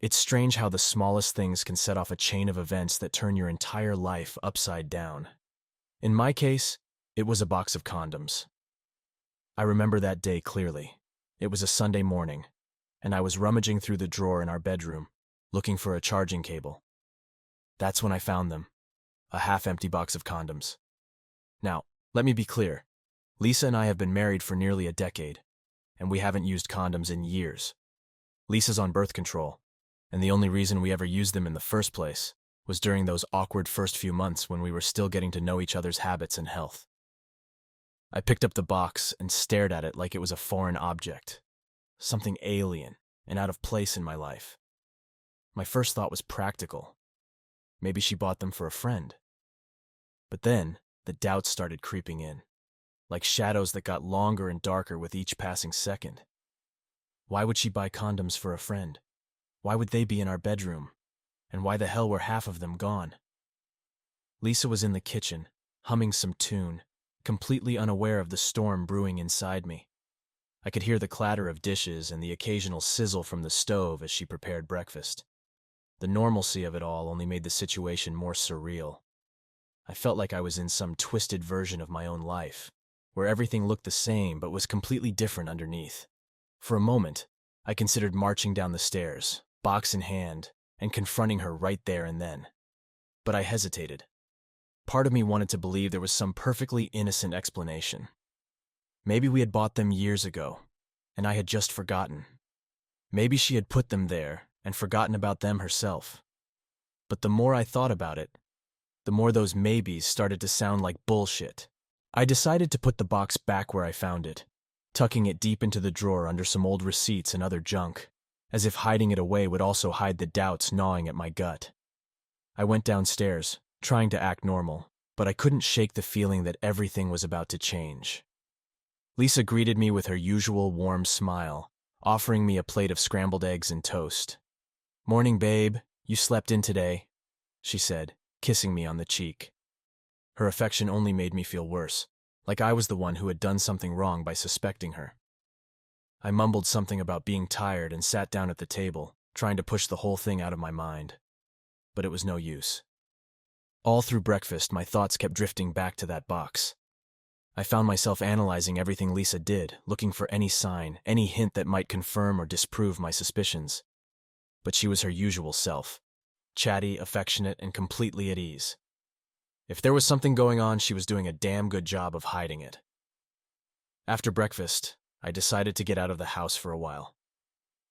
It's strange how the smallest things can set off a chain of events that turn your entire life upside down. In my case, it was a box of condoms. I remember that day clearly. It was a Sunday morning, and I was rummaging through the drawer in our bedroom, looking for a charging cable. That's when I found them, a half-empty box of condoms. Now, let me be clear. Lisa and I have been married for nearly a decade, and we haven't used condoms in years. Lisa's on birth control, and the only reason we ever used them in the first place was during those awkward first few months when we were still getting to know each other's habits and health. I picked up the box and stared at it like it was a foreign object, something alien and out of place in my life. My first thought was practical. Maybe she bought them for a friend. But then, the doubts started creeping in, like shadows that got longer and darker with each passing second. Why would she buy condoms for a friend? Why would they be in our bedroom? And why the hell were half of them gone? Lisa was in the kitchen, humming some tune, completely unaware of the storm brewing inside me. I could hear the clatter of dishes and the occasional sizzle from the stove as she prepared breakfast. The normalcy of it all only made the situation more surreal. I felt like I was in some twisted version of my own life, where everything looked the same but was completely different underneath. For a moment, I considered marching down the stairs, box in hand, and confronting her right there and then. But I hesitated. Part of me wanted to believe there was some perfectly innocent explanation. Maybe we had bought them years ago, and I had just forgotten. Maybe she had put them there and forgotten about them herself. But the more I thought about it, the more those maybes started to sound like bullshit. I decided to put the box back where I found it, tucking it deep into the drawer under some old receipts and other junk, as if hiding it away would also hide the doubts gnawing at my gut. I went downstairs, trying to act normal, but I couldn't shake the feeling that everything was about to change. Lisa greeted me with her usual warm smile, offering me a plate of scrambled eggs and toast. "Morning, babe. You slept in today," she said, kissing me on the cheek. Her affection only made me feel worse, like I was the one who had done something wrong by suspecting her. I mumbled something about being tired and sat down at the table, trying to push the whole thing out of my mind. But it was no use. All through breakfast, my thoughts kept drifting back to that box. I found myself analyzing everything Lisa did, looking for any sign, any hint that might confirm or disprove my suspicions. But she was her usual self, chatty, affectionate, and completely at ease. If there was something going on, she was doing a damn good job of hiding it. After breakfast, I decided to get out of the house for a while.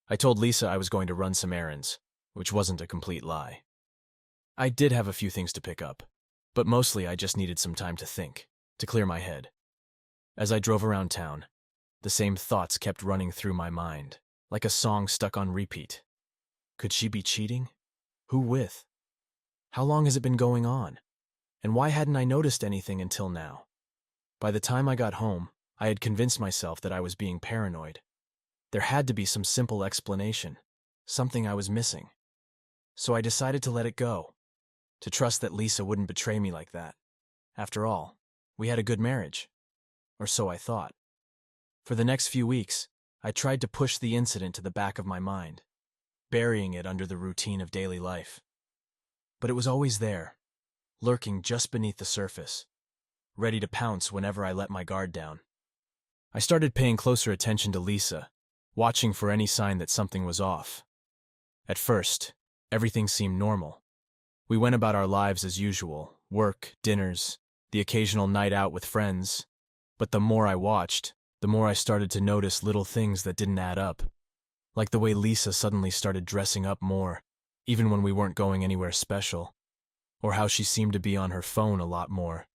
I told Lisa I was going to run some errands, which wasn't a complete lie. I did have a few things to pick up, but mostly I just needed some time to think, to clear my head. As I drove around town, the same thoughts kept running through my mind, like a song stuck on repeat. Could she be cheating? Who with? How long has it been going on? And why hadn't I noticed anything until now? By the time I got home, I had convinced myself that I was being paranoid. There had to be some simple explanation, something I was missing. So I decided to let it go, to trust that Lisa wouldn't betray me like that. After all, we had a good marriage. Or so I thought. For the next few weeks, I tried to push the incident to the back of my mind, burying it under the routine of daily life. But it was always there, lurking just beneath the surface, ready to pounce whenever I let my guard down. I started paying closer attention to Lisa, watching for any sign that something was off. At first, everything seemed normal. We went about our lives as usual, work, dinners, the occasional night out with friends. But the more I watched, the more I started to notice little things that didn't add up. Like the way Lisa suddenly started dressing up more, even when we weren't going anywhere special. Or how she seemed to be on her phone a lot more,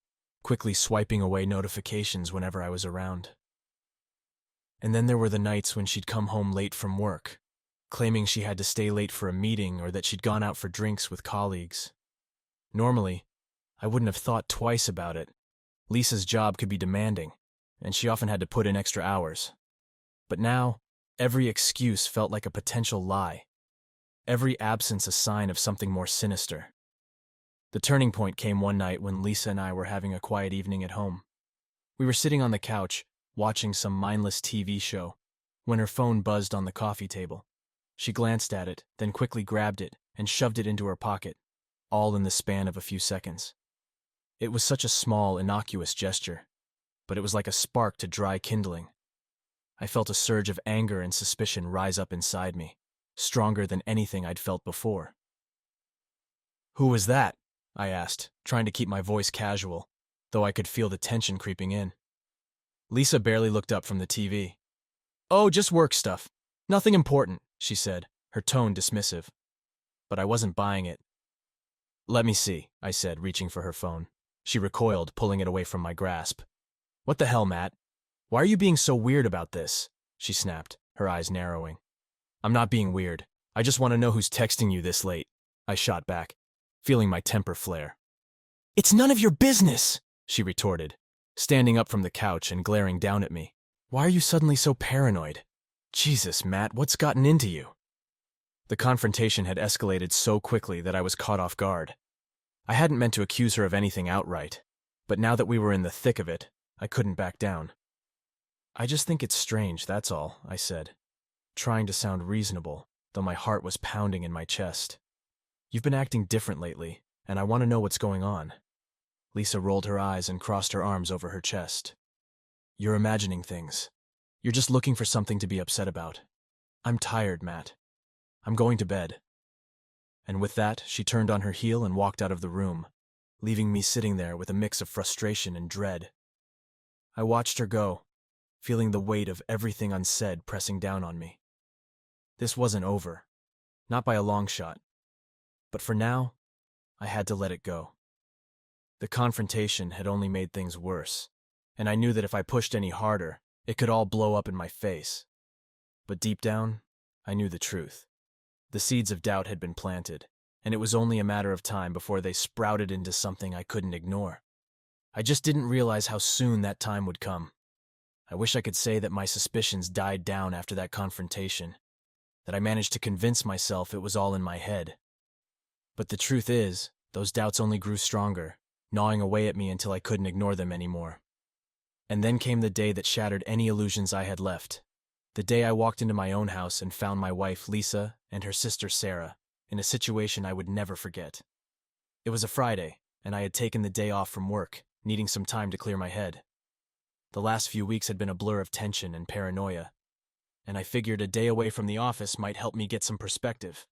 quickly swiping away notifications whenever I was around. And then there were the nights when she'd come home late from work, claiming she had to stay late for a meeting or that she'd gone out for drinks with colleagues. Normally, I wouldn't have thought twice about it. Lisa's job could be demanding, and she often had to put in extra hours. But now, every excuse felt like a potential lie. Every absence a sign of something more sinister. The turning point came one night when Lisa and I were having a quiet evening at home. We were sitting on the couch, watching some mindless TV show, when her phone buzzed on the coffee table. She glanced at it, then quickly grabbed it and shoved it into her pocket, all in the span of a few seconds. It was such a small, innocuous gesture, but it was like a spark to dry kindling. I felt a surge of anger and suspicion rise up inside me, stronger than anything I'd felt before. "Who was that?" I asked, trying to keep my voice casual, though I could feel the tension creeping in. Lisa barely looked up from the TV. "Oh, just work stuff. Nothing important," she said, her tone dismissive. But I wasn't buying it. "Let me see," I said, reaching for her phone. She recoiled, pulling it away from my grasp. "What the hell, Matt? Why are you being so weird about this?" she snapped, her eyes narrowing. "I'm not being weird. I just want to know who's texting you this late," I shot back, feeling my temper flare. "It's none of your business," she retorted, standing up from the couch and glaring down at me. "Why are you suddenly so paranoid? Jesus, Matt, what's gotten into you?" The confrontation had escalated so quickly that I was caught off guard. I hadn't meant to accuse her of anything outright, but now that we were in the thick of it, I couldn't back down. "I just think it's strange, that's all," I said, trying to sound reasonable, though my heart was pounding in my chest. "You've been acting different lately, and I want to know what's going on." Lisa rolled her eyes and crossed her arms over her chest. "You're imagining things. You're just looking for something to be upset about. I'm tired, Matt. I'm going to bed." And with that, she turned on her heel and walked out of the room, leaving me sitting there with a mix of frustration and dread. I watched her go, feeling the weight of everything unsaid pressing down on me. This wasn't over, not by a long shot. But for now, I had to let it go. The confrontation had only made things worse, and I knew that if I pushed any harder, it could all blow up in my face. But deep down, I knew the truth. The seeds of doubt had been planted, and it was only a matter of time before they sprouted into something I couldn't ignore. I just didn't realize how soon that time would come. I wish I could say that my suspicions died down after that confrontation, that I managed to convince myself it was all in my head. But the truth is, those doubts only grew stronger, gnawing away at me until I couldn't ignore them anymore. And then came the day that shattered any illusions I had left. The day I walked into my own house and found my wife, Lisa, and her sister, Sarah, in a situation I would never forget. It was a Friday, and I had taken the day off from work, needing some time to clear my head. The last few weeks had been a blur of tension and paranoia, and I figured a day away from the office might help me get some perspective.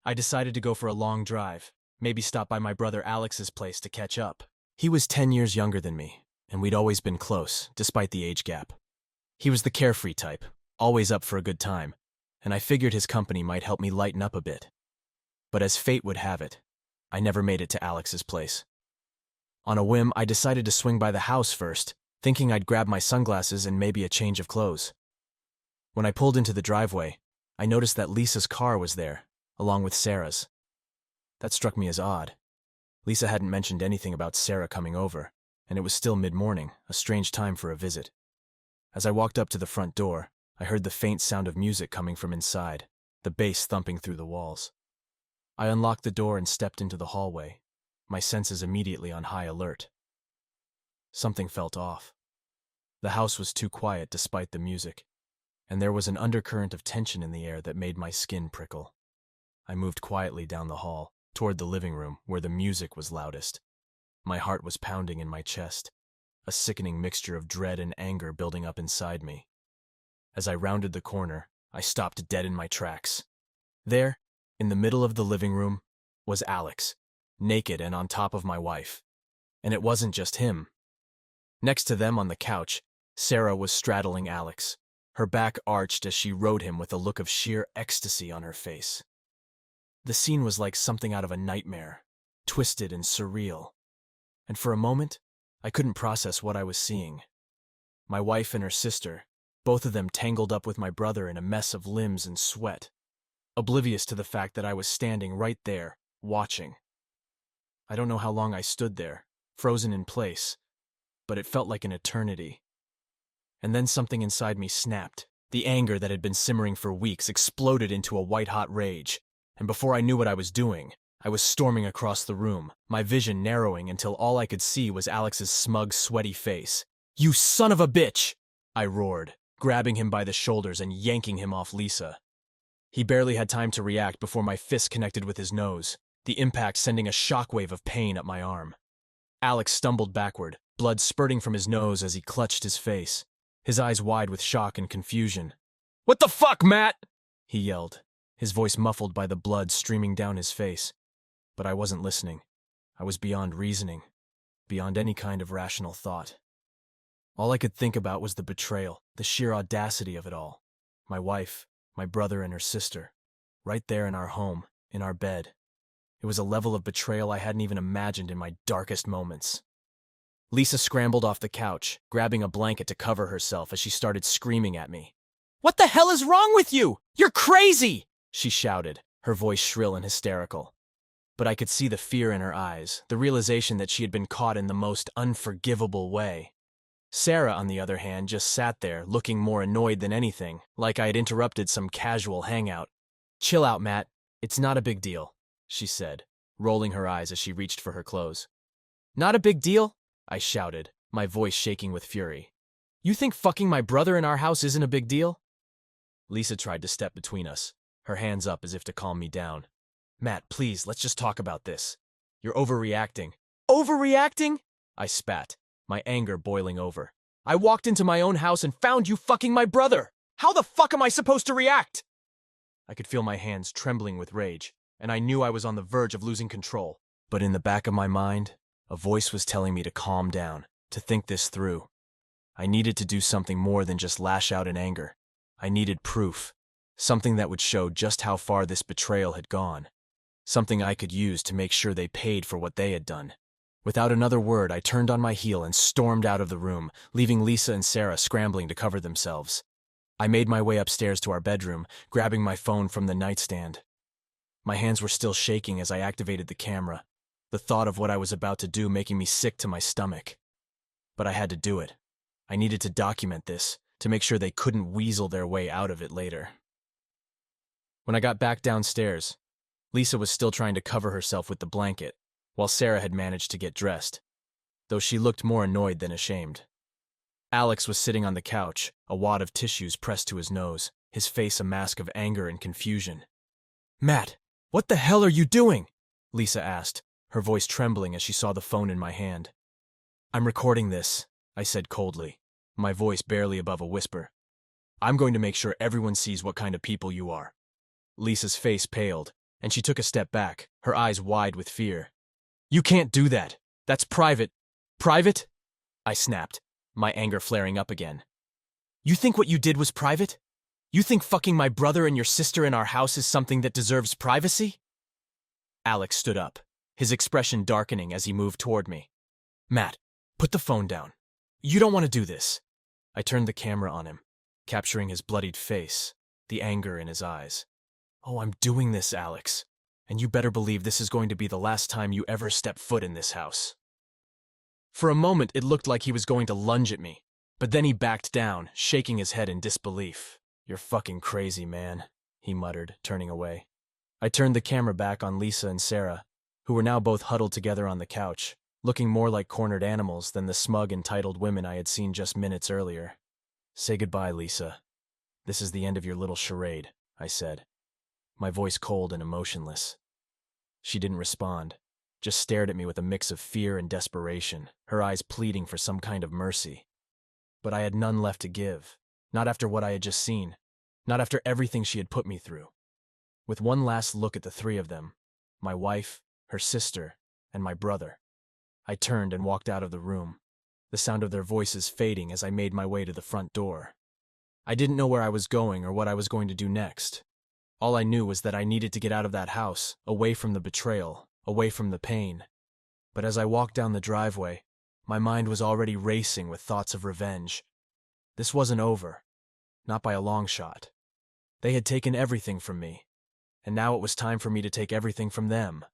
I decided to go for a long drive, maybe stop by my brother Alex's place to catch up. He was 10 years younger than me, and we'd always been close, despite the age gap. He was the carefree type, always up for a good time, and I figured his company might help me lighten up a bit. But as fate would have it, I never made it to Alex's place. On a whim, I decided to swing by the house first, thinking I'd grab my sunglasses and maybe a change of clothes. When I pulled into the driveway, I noticed that Lisa's car was there, along with Sarah's. That struck me as odd. Lisa hadn't mentioned anything about Sarah coming over, and it was still mid-morning, a strange time for a visit. As I walked up to the front door, I heard the faint sound of music coming from inside, the bass thumping through the walls. I unlocked the door and stepped into the hallway, my senses immediately on high alert. Something felt off. The house was too quiet despite the music, and there was an undercurrent of tension in the air that made my skin prickle. I moved quietly down the hall, toward the living room where the music was loudest. My heart was pounding in my chest, a sickening mixture of dread and anger building up inside me. As I rounded the corner, I stopped dead in my tracks. There, in the middle of the living room, was Alex, naked and on top of my wife. And it wasn't just him. Next to them on the couch, Sarah was straddling Alex, her back arched as she rode him with a look of sheer ecstasy on her face. The scene was like something out of a nightmare, twisted and surreal. And for a moment, I couldn't process what I was seeing. My wife and her sister, both of them tangled up with my brother in a mess of limbs and sweat, oblivious to the fact that I was standing right there, watching. I don't know how long I stood there, frozen in place, but it felt like an eternity. And then something inside me snapped. The anger that had been simmering for weeks exploded into a white-hot rage, and before I knew what I was doing, I was storming across the room, my vision narrowing until all I could see was Alex's smug, sweaty face. "You son of a bitch!" I roared, grabbing him by the shoulders and yanking him off Lisa. He barely had time to react before my fist connected with his nose, the impact sending a shockwave of pain up my arm. Alex stumbled backward, blood spurting from his nose as he clutched his face, his eyes wide with shock and confusion. "What the fuck, Matt?" he yelled, his voice muffled by the blood streaming down his face. But I wasn't listening. I was beyond reasoning, beyond any kind of rational thought. All I could think about was the betrayal, the sheer audacity of it all. My wife, my brother and her sister, right there in our home, in our bed. It was a level of betrayal I hadn't even imagined in my darkest moments. Lisa scrambled off the couch, grabbing a blanket to cover herself as she started screaming at me. "What the hell is wrong with you? You're crazy!" she shouted, her voice shrill and hysterical. But I could see the fear in her eyes, the realization that she had been caught in the most unforgivable way. Sarah, on the other hand, just sat there, looking more annoyed than anything, like I had interrupted some casual hangout. "Chill out, Matt. It's not a big deal," she said, rolling her eyes as she reached for her clothes. "Not a big deal?" I shouted, my voice shaking with fury. "You think fucking my brother in our house isn't a big deal?" Lisa tried to step between us, her hands up as if to calm me down. "Matt, please, let's just talk about this. You're overreacting." "Overreacting?" I spat, my anger boiling over. "I walked into my own house and found you fucking my brother! How the fuck am I supposed to react?" I could feel my hands trembling with rage, and I knew I was on the verge of losing control. But in the back of my mind, a voice was telling me to calm down, to think this through. I needed to do something more than just lash out in anger. I needed proof, something that would show just how far this betrayal had gone, something I could use to make sure they paid for what they had done. Without another word, I turned on my heel and stormed out of the room, leaving Lisa and Sarah scrambling to cover themselves. I made my way upstairs to our bedroom, grabbing my phone from the nightstand. My hands were still shaking as I activated the camera, the thought of what I was about to do making me sick to my stomach. But I had to do it. I needed to document this, to make sure they couldn't weasel their way out of it later. When I got back downstairs, Lisa was still trying to cover herself with the blanket, while Sarah had managed to get dressed, though she looked more annoyed than ashamed. Alex was sitting on the couch, a wad of tissues pressed to his nose, his face a mask of anger and confusion. "Matt, what the hell are you doing?" Lisa asked, her voice trembling as she saw the phone in my hand. "I'm recording this," I said coldly, my voice barely above a whisper. "I'm going to make sure everyone sees what kind of people you are." Lisa's face paled, and she took a step back, her eyes wide with fear. "You can't do that. That's private." "Private?" I snapped, my anger flaring up again. "You think what you did was private? You think fucking my brother and your sister in our house is something that deserves privacy?" Alex stood up, his expression darkening as he moved toward me. "Matt, put the phone down. You don't want to do this." I turned the camera on him, capturing his bloodied face, the anger in his eyes. "Oh, I'm doing this, Alex. And you better believe this is going to be the last time you ever step foot in this house." For a moment, it looked like he was going to lunge at me, but then he backed down, shaking his head in disbelief. "You're fucking crazy, man," he muttered, turning away. I turned the camera back on Lisa and Sarah, who were now both huddled together on the couch, looking more like cornered animals than the smug, entitled women I had seen just minutes earlier. "Say goodbye, Lisa. This is the end of your little charade," I said, my voice cold and emotionless. She didn't respond, just stared at me with a mix of fear and desperation, her eyes pleading for some kind of mercy. But I had none left to give, not after what I had just seen, not after everything she had put me through. With one last look at the three of them, my wife, her sister, and my brother, I turned and walked out of the room, the sound of their voices fading as I made my way to the front door. I didn't know where I was going or what I was going to do next. All I knew was that I needed to get out of that house, away from the betrayal, away from the pain. But as I walked down the driveway, my mind was already racing with thoughts of revenge. This wasn't over, not by a long shot. They had taken everything from me, and now it was time for me to take everything from them.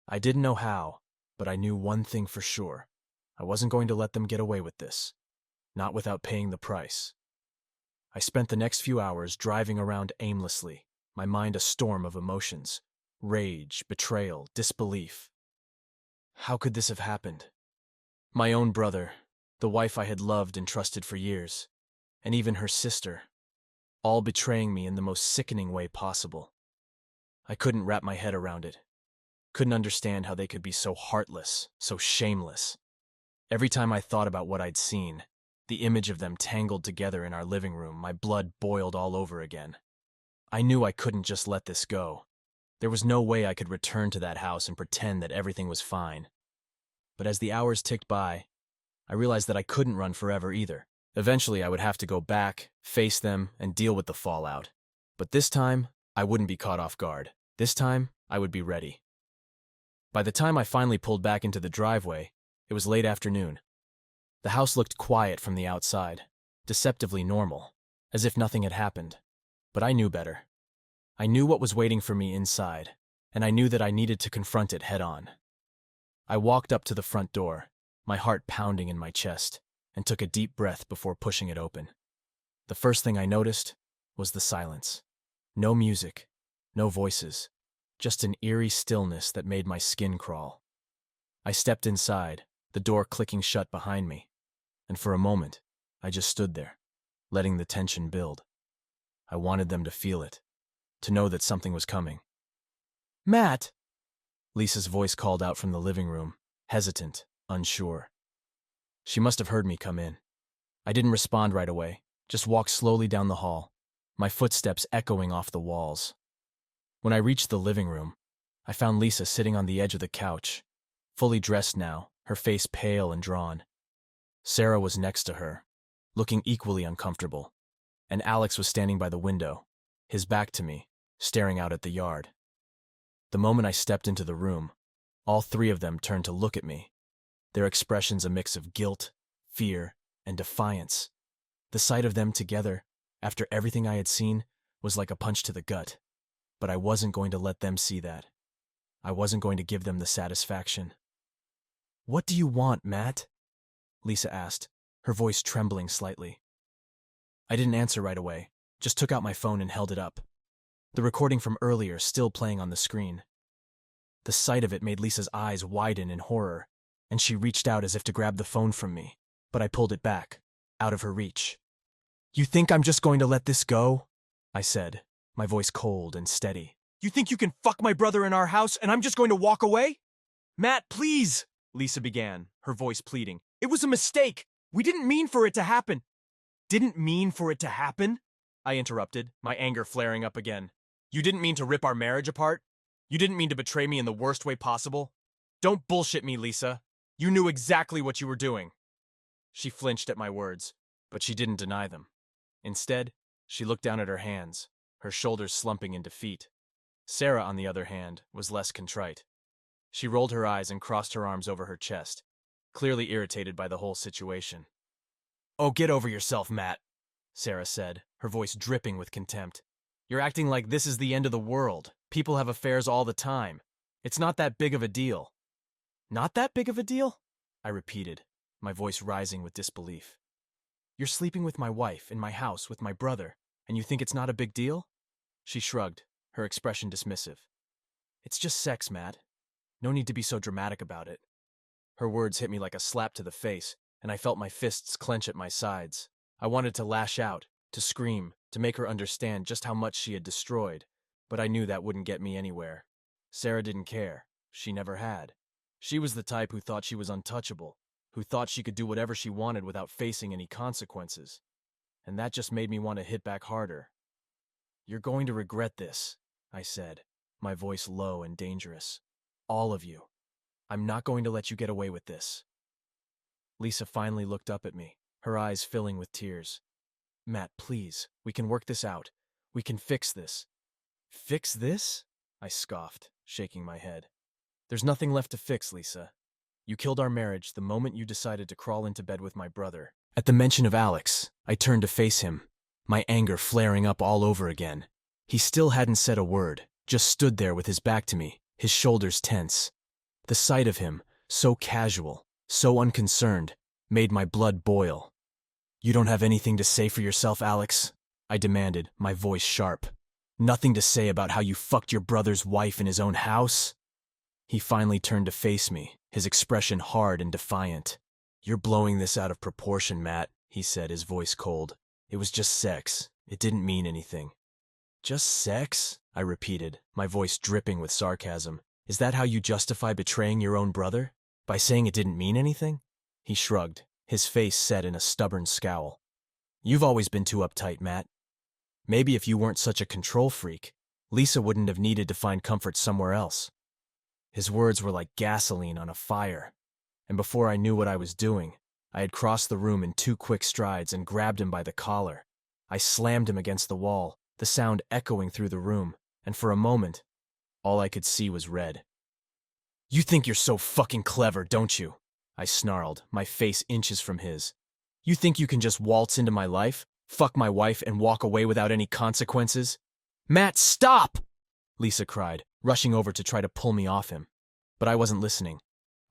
I didn't know how, but I knew one thing for sure. I wasn't going to let them get away with this, not without paying the price. I spent the next few hours driving around aimlessly, my mind a storm of emotions. Rage, betrayal, disbelief. How could this have happened? My own brother, the wife I had loved and trusted for years, and even her sister. all betraying me in the most sickening way possible. I couldn't wrap my head around it. Couldn't understand how they could be so heartless, so shameless. Every time I thought about what I'd seen, the image of them tangled together in our living room, my blood boiled all over again. I knew I couldn't just let this go. There was no way I could return to that house and pretend that everything was fine. But as the hours ticked by, I realized that I couldn't run forever either. Eventually, I would have to go back, face them, and deal with the fallout. But this time, I wouldn't be caught off guard. This time, I would be ready. By the time I finally pulled back into the driveway, it was late afternoon. The house looked quiet from the outside, deceptively normal, as if nothing had happened. But I knew better. I knew what was waiting for me inside, and I knew that I needed to confront it head-on. I walked up to the front door, my heart pounding in my chest, and took a deep breath before pushing it open. The first thing I noticed was the silence. No music, no voices, just an eerie stillness that made my skin crawl. I stepped inside, the door clicking shut behind me, and for a moment, I just stood there, letting the tension build. I wanted them to feel it, to know that something was coming. "Matt!" Lisa's voice called out from the living room, hesitant, unsure. She must have heard me come in. I didn't respond right away, just walked slowly down the hall, my footsteps echoing off the walls. When I reached the living room, I found Lisa sitting on the edge of the couch, fully dressed now, her face pale and drawn. Sarah was next to her, looking equally uncomfortable, and Alex was standing by the window, his back to me, staring out at the yard. The moment I stepped into the room, all three of them turned to look at me, their expressions a mix of guilt, fear, and defiance. The sight of them together, after everything I had seen, was like a punch to the gut. But I wasn't going to let them see that. I wasn't going to give them the satisfaction. "What do you want, Matt?" Lisa asked, her voice trembling slightly. I didn't answer right away, just took out my phone and held it up. The recording from earlier still playing on the screen. The sight of it made Lisa's eyes widen in horror, and she reached out as if to grab the phone from me, but I pulled it back, out of her reach. "You think I'm just going to let this go?" I said, my voice cold and steady. "You think you can fuck my brother in our house and I'm just going to walk away?" "Matt, please," Lisa began, her voice pleading. "It was a mistake. We didn't mean for it to happen." "Didn't mean for it to happen?" I interrupted, my anger flaring up again. "You didn't mean to rip our marriage apart? You didn't mean to betray me in the worst way possible? Don't bullshit me, Lisa. You knew exactly what you were doing." She flinched at my words, but she didn't deny them. Instead, she looked down at her hands, her shoulders slumping in defeat. Sarah, on the other hand, was less contrite. She rolled her eyes and crossed her arms over her chest, clearly irritated by the whole situation. "Oh, get over yourself, Matt," Sarah said, her voice dripping with contempt. "You're acting like this is the end of the world. People have affairs all the time. It's not that big of a deal." "Not that big of a deal?" I repeated, my voice rising with disbelief. "You're sleeping with my wife in my house with my brother, and you think it's not a big deal?" She shrugged, her expression dismissive. "It's just sex, Matt. No need to be so dramatic about it." Her words hit me like a slap to the face, and I felt my fists clench at my sides. I wanted to lash out, to scream, to make her understand just how much she had destroyed, but I knew that wouldn't get me anywhere. Sarah didn't care. She never had. She was the type who thought she was untouchable, who thought she could do whatever she wanted without facing any consequences. And that just made me want to hit back harder. "You're going to regret this," I said, my voice low and dangerous. "All of you. I'm not going to let you get away with this." Lisa finally looked up at me, her eyes filling with tears. "Matt, please, we can work this out. We can fix this." "Fix this?" I scoffed, shaking my head. "There's nothing left to fix, Lisa. You killed our marriage the moment you decided to crawl into bed with my brother." At the mention of Alex, I turned to face him, my anger flaring up all over again. He still hadn't said a word, just stood there with his back to me, his shoulders tense. The sight of him, so casual, so unconcerned, made my blood boil. "You don't have anything to say for yourself, Alex?" I demanded, my voice sharp. "Nothing to say about how you fucked your brother's wife in his own house?" He finally turned to face me, his expression hard and defiant. "You're blowing this out of proportion, Matt," he said, his voice cold. "It was just sex. It didn't mean anything. Just sex? I repeated, my voice dripping with sarcasm. Is that how you justify betraying your own brother? By saying it didn't mean anything? He shrugged, his face set in a stubborn scowl. You've always been too uptight, Matt. Maybe if you weren't such a control freak, Lisa wouldn't have needed to find comfort somewhere else. His words were like gasoline on a fire, and before I knew what I was doing, I had crossed the room in 2 quick strides and grabbed him by the collar. I slammed him against the wall, the sound echoing through the room, and for a moment, all I could see was red. You think you're so fucking clever, don't you? I snarled, my face inches from his. You think you can just waltz into my life, fuck my wife, and walk away without any consequences? Matt, stop! Lisa cried, rushing over to try to pull me off him. But I wasn't listening.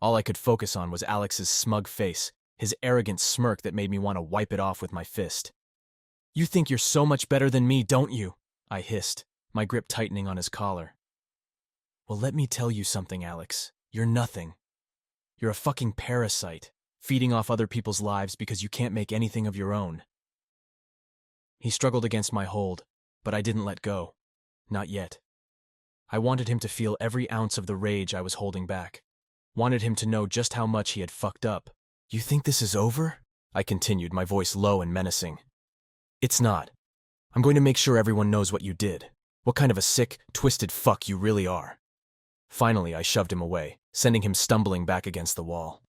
All I could focus on was Alex's smug face, his arrogant smirk that made me want to wipe it off with my fist. You think you're so much better than me, don't you? I hissed, my grip tightening on his collar. Well, let me tell you something, Alex. You're nothing. You're a fucking parasite, feeding off other people's lives because you can't make anything of your own. He struggled against my hold, but I didn't let go. Not yet. I wanted him to feel every ounce of the rage I was holding back. Wanted him to know just how much he had fucked up. You think this is over? I continued, my voice low and menacing. It's not. I'm going to make sure everyone knows what you did. What kind of a sick, twisted fuck you really are. Finally, I shoved him away, sending him stumbling back against the wall.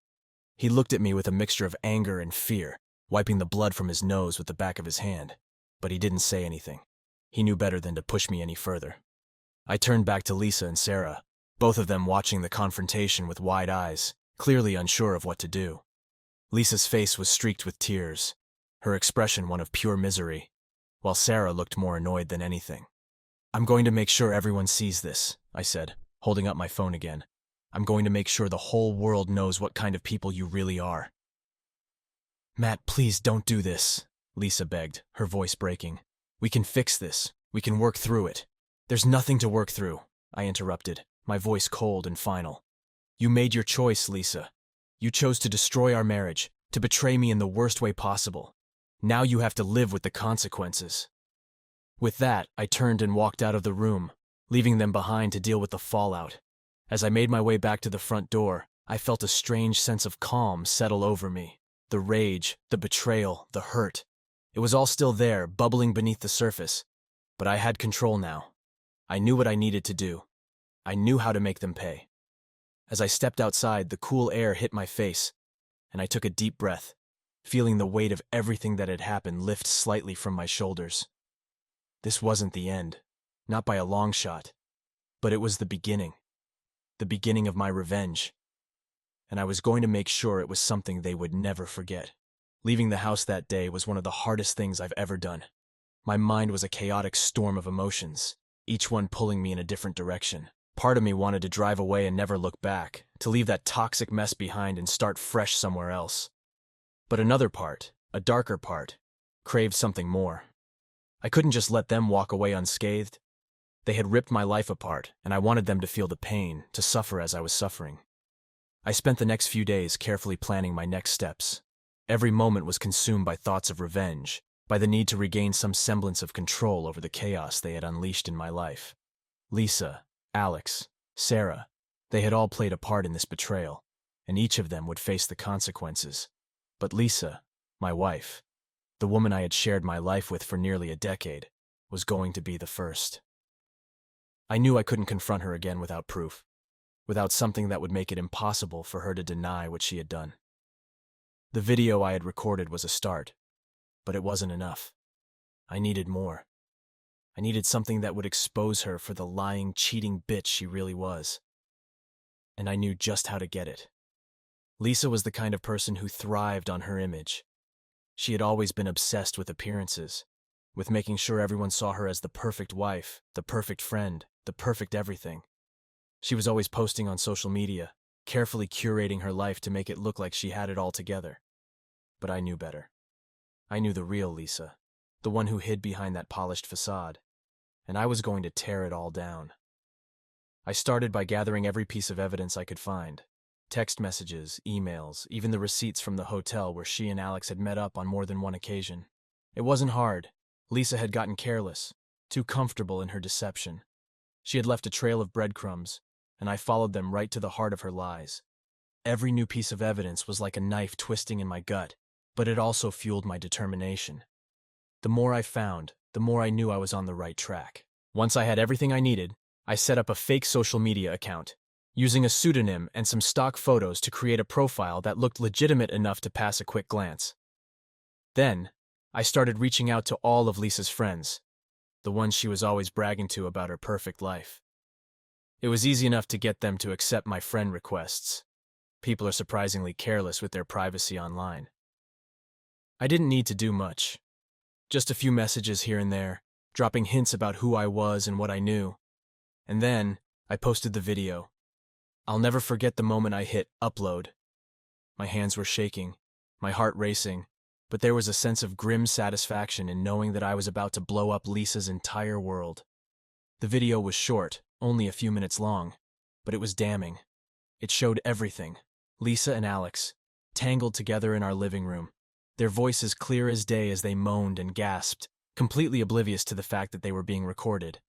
He looked at me with a mixture of anger and fear, wiping the blood from his nose with the back of his hand. But he didn't say anything. He knew better than to push me any further. I turned back to Lisa and Sarah, both of them watching the confrontation with wide eyes, clearly unsure of what to do. Lisa's face was streaked with tears, her expression one of pure misery, while Sarah looked more annoyed than anything. I'm going to make sure everyone sees this, I said, holding up my phone again. I'm going to make sure the whole world knows what kind of people you really are. Matt, please don't do this, Lisa begged, her voice breaking. We can fix this. We can work through it. There's nothing to work through, I interrupted, my voice cold and final. You made your choice, Lisa. You chose to destroy our marriage, to betray me in the worst way possible. Now you have to live with the consequences. With that, I turned and walked out of the room, leaving them behind to deal with the fallout. As I made my way back to the front door, I felt a strange sense of calm settle over me. The rage, the betrayal, the hurt. It was all still there, bubbling beneath the surface. But I had control now. I knew what I needed to do. I knew how to make them pay. As I stepped outside, the cool air hit my face, and I took a deep breath, feeling the weight of everything that had happened lift slightly from my shoulders. This wasn't the end, not by a long shot, but it was the beginning of my revenge. And I was going to make sure it was something they would never forget. Leaving the house that day was one of the hardest things I've ever done. My mind was a chaotic storm of emotions, each one pulling me in a different direction. Part of me wanted to drive away and never look back, to leave that toxic mess behind and start fresh somewhere else. But another part, a darker part, craved something more. I couldn't just let them walk away unscathed. They had ripped my life apart, and I wanted them to feel the pain, to suffer as I was suffering. I spent the next few days carefully planning my next steps. Every moment was consumed by thoughts of revenge, by the need to regain some semblance of control over the chaos they had unleashed in my life. Lisa, Alex, Sarah, they had all played a part in this betrayal, and each of them would face the consequences. But Lisa, my wife, the woman I had shared my life with for nearly a decade, was going to be the first. I knew I couldn't confront her again without proof, without something that would make it impossible for her to deny what she had done. The video I had recorded was a start, but it wasn't enough. I needed more. I needed something that would expose her for the lying, cheating bitch she really was. And I knew just how to get it. Lisa was the kind of person who thrived on her image. She had always been obsessed with appearances, with making sure everyone saw her as the perfect wife, the perfect friend, the perfect everything. She was always posting on social media, carefully curating her life to make it look like she had it all together. But I knew better. I knew the real Lisa, the one who hid behind that polished facade, and I was going to tear it all down. I started by gathering every piece of evidence I could find. Text messages, emails, even the receipts from the hotel where she and Alex had met up on more than one occasion. It wasn't hard. Lisa had gotten careless, too comfortable in her deception. She had left a trail of breadcrumbs, and I followed them right to the heart of her lies. Every new piece of evidence was like a knife twisting in my gut, but it also fueled my determination. The more I found, the more I knew I was on the right track. Once I had everything I needed, I set up a fake social media account, using a pseudonym and some stock photos to create a profile that looked legitimate enough to pass a quick glance. Then, I started reaching out to all of Lisa's friends, the ones she was always bragging to about her perfect life. It was easy enough to get them to accept my friend requests. People are surprisingly careless with their privacy online. I didn't need to do much. Just a few messages here and there, dropping hints about who I was and what I knew. And then, I posted the video. I'll never forget the moment I hit upload. My hands were shaking, my heart racing, but there was a sense of grim satisfaction in knowing that I was about to blow up Lisa's entire world. The video was short, only a few minutes long, but it was damning. It showed everything. Lisa and Alex, tangled together in our living room, their voices clear as day as they moaned and gasped, completely oblivious to the fact that they were being recorded.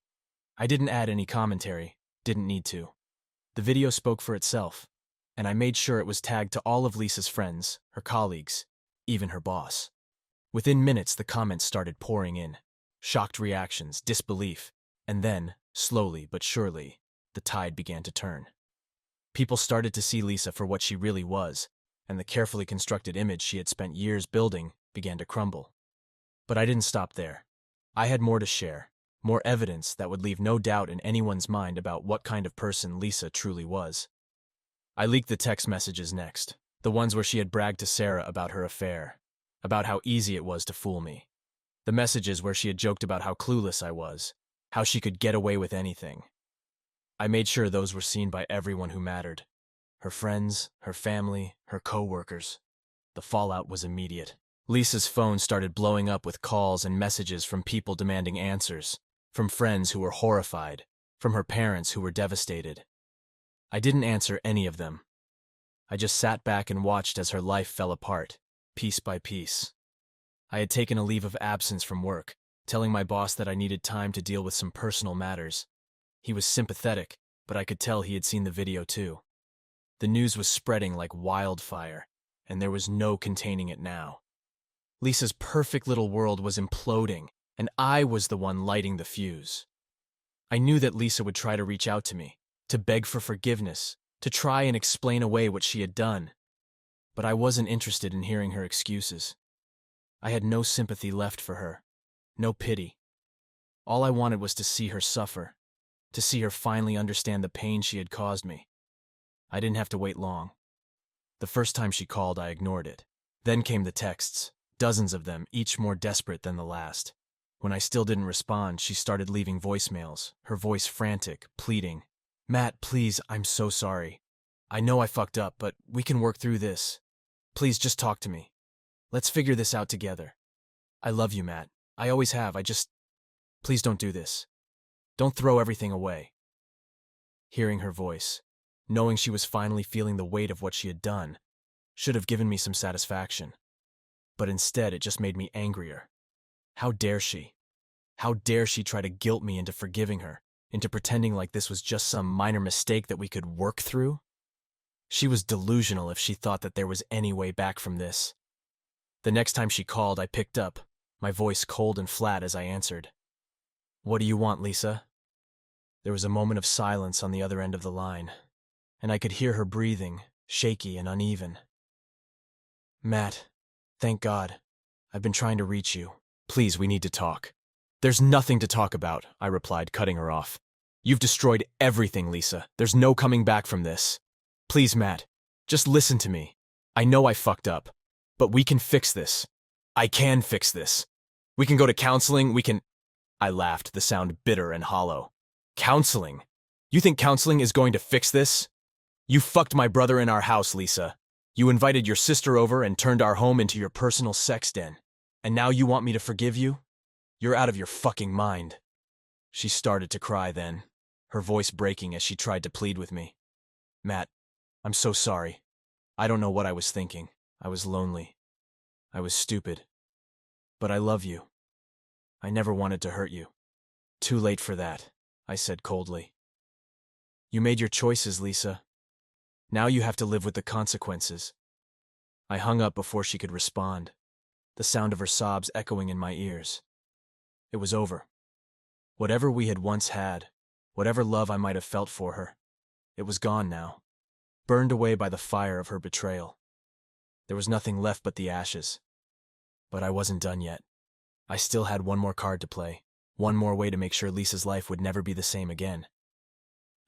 I didn't add any commentary, didn't need to. The video spoke for itself, and I made sure it was tagged to all of Lisa's friends, her colleagues, even her boss. Within minutes, the comments started pouring in. Shocked reactions, disbelief, and then, slowly but surely, the tide began to turn. People started to see Lisa for what she really was, and the carefully constructed image she had spent years building began to crumble. But I didn't stop there. I had more to share, more evidence that would leave no doubt in anyone's mind about what kind of person Lisa truly was. I leaked the text messages next, the ones where she had bragged to Sarah about her affair, about how easy it was to fool me. The messages where she had joked about how clueless I was, how she could get away with anything. I made sure those were seen by everyone who mattered. Her friends, her family, her co-workers. The fallout was immediate. Lisa's phone started blowing up with calls and messages from people demanding answers, from friends who were horrified, from her parents who were devastated. I didn't answer any of them. I just sat back and watched as her life fell apart, piece by piece. I had taken a leave of absence from work, telling my boss that I needed time to deal with some personal matters. He was sympathetic, but I could tell he had seen the video too. The news was spreading like wildfire, and there was no containing it now. Lisa's perfect little world was imploding, and I was the one lighting the fuse. I knew that Lisa would try to reach out to me, to beg for forgiveness, to try and explain away what she had done. But I wasn't interested in hearing her excuses. I had no sympathy left for her, no pity. All I wanted was to see her suffer, to see her finally understand the pain she had caused me. I didn't have to wait long. The first time she called, I ignored it. Then came the texts, dozens of them, each more desperate than the last. When I still didn't respond, she started leaving voicemails, her voice frantic, pleading. "Matt, please, I'm so sorry. I know I fucked up, but we can work through this. Please just talk to me. Let's figure this out together. I love you, Matt. I always have. Please don't do this. Don't throw everything away." Hearing her voice, knowing she was finally feeling the weight of what she had done, should have given me some satisfaction. But instead, it just made me angrier. How dare she? How dare she try to guilt me into forgiving her, into pretending like this was just some minor mistake that we could work through? She was delusional if she thought that there was any way back from this. The next time she called, I picked up, my voice cold and flat as I answered. "What do you want, Lisa?" There was a moment of silence on the other end of the line, and I could hear her breathing, shaky and uneven. "Matt, thank God. I've been trying to reach you. Please, we need to talk." "There's nothing to talk about," I replied, cutting her off. "You've destroyed everything, Lisa. There's no coming back from this. Please, Matt, just listen to me. I know I fucked up, but we can fix this. I can fix this. We can go to counseling, we can—" I laughed, the sound bitter and hollow. "Counseling? You think counseling is going to fix this? You fucked my brother in our house, Lisa. You invited your sister over and turned our home into your personal sex den. And now you want me to forgive you? You're out of your fucking mind." She started to cry then, her voice breaking as she tried to plead with me. "Matt, I'm so sorry. I don't know what I was thinking. I was lonely. I was stupid. But I love you. I never wanted to hurt you. Too late for that, I said coldly. You made your choices, Lisa. Now you have to live with the consequences. I hung up before she could respond, the sound of her sobs echoing in my ears. It was over. Whatever we had once had, whatever love I might have felt for her, it was gone now, burned away by the fire of her betrayal. There was nothing left but the ashes. But I wasn't done yet. I still had one more card to play, one more way to make sure Lisa's life would never be the same again.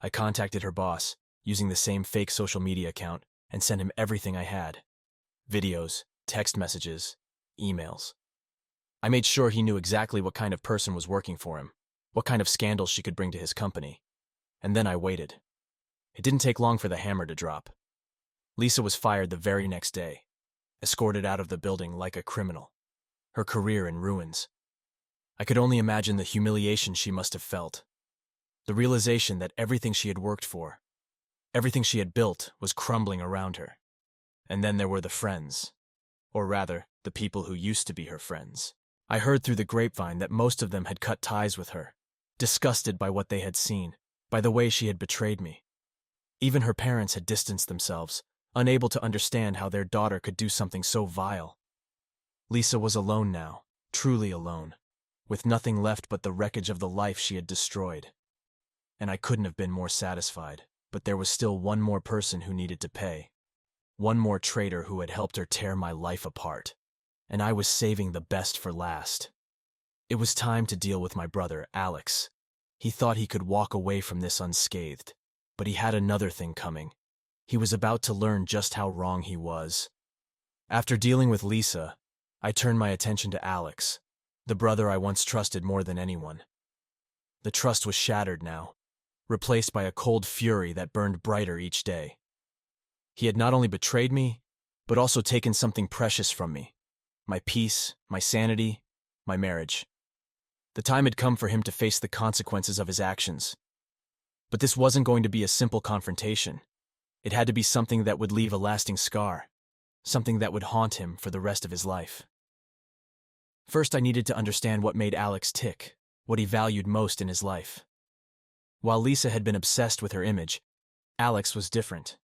I contacted her boss, using the same fake social media account, and sent him everything I had. Videos, text messages, emails. I made sure he knew exactly what kind of person was working for him, what kind of scandals she could bring to his company. And then I waited. It didn't take long for the hammer to drop. Lisa was fired the very next day, escorted out of the building like a criminal, her career in ruins. I could only imagine the humiliation she must have felt. The realization that everything she had worked for, everything she had built, was crumbling around her. And then there were the friends, or rather, the people who used to be her friends. I heard through the grapevine that most of them had cut ties with her, disgusted by what they had seen, by the way she had betrayed me. Even her parents had distanced themselves, unable to understand how their daughter could do something so vile. Lisa was alone now, truly alone, with nothing left but the wreckage of the life she had destroyed. And I couldn't have been more satisfied, but there was still one more person who needed to pay. One more traitor who had helped her tear my life apart. And I was saving the best for last. It was time to deal with my brother, Alex. He thought he could walk away from this unscathed, but he had another thing coming. He was about to learn just how wrong he was. After dealing with Lisa, I turned my attention to Alex, the brother I once trusted more than anyone. The trust was shattered now, replaced by a cold fury that burned brighter each day. He had not only betrayed me, but also taken something precious from me. My peace, my sanity, my marriage. The time had come for him to face the consequences of his actions. But this wasn't going to be a simple confrontation. It had to be something that would leave a lasting scar, something that would haunt him for the rest of his life. First, I needed to understand what made Alex tick, what he valued most in his life. While Lisa had been obsessed with her image, Alex was different.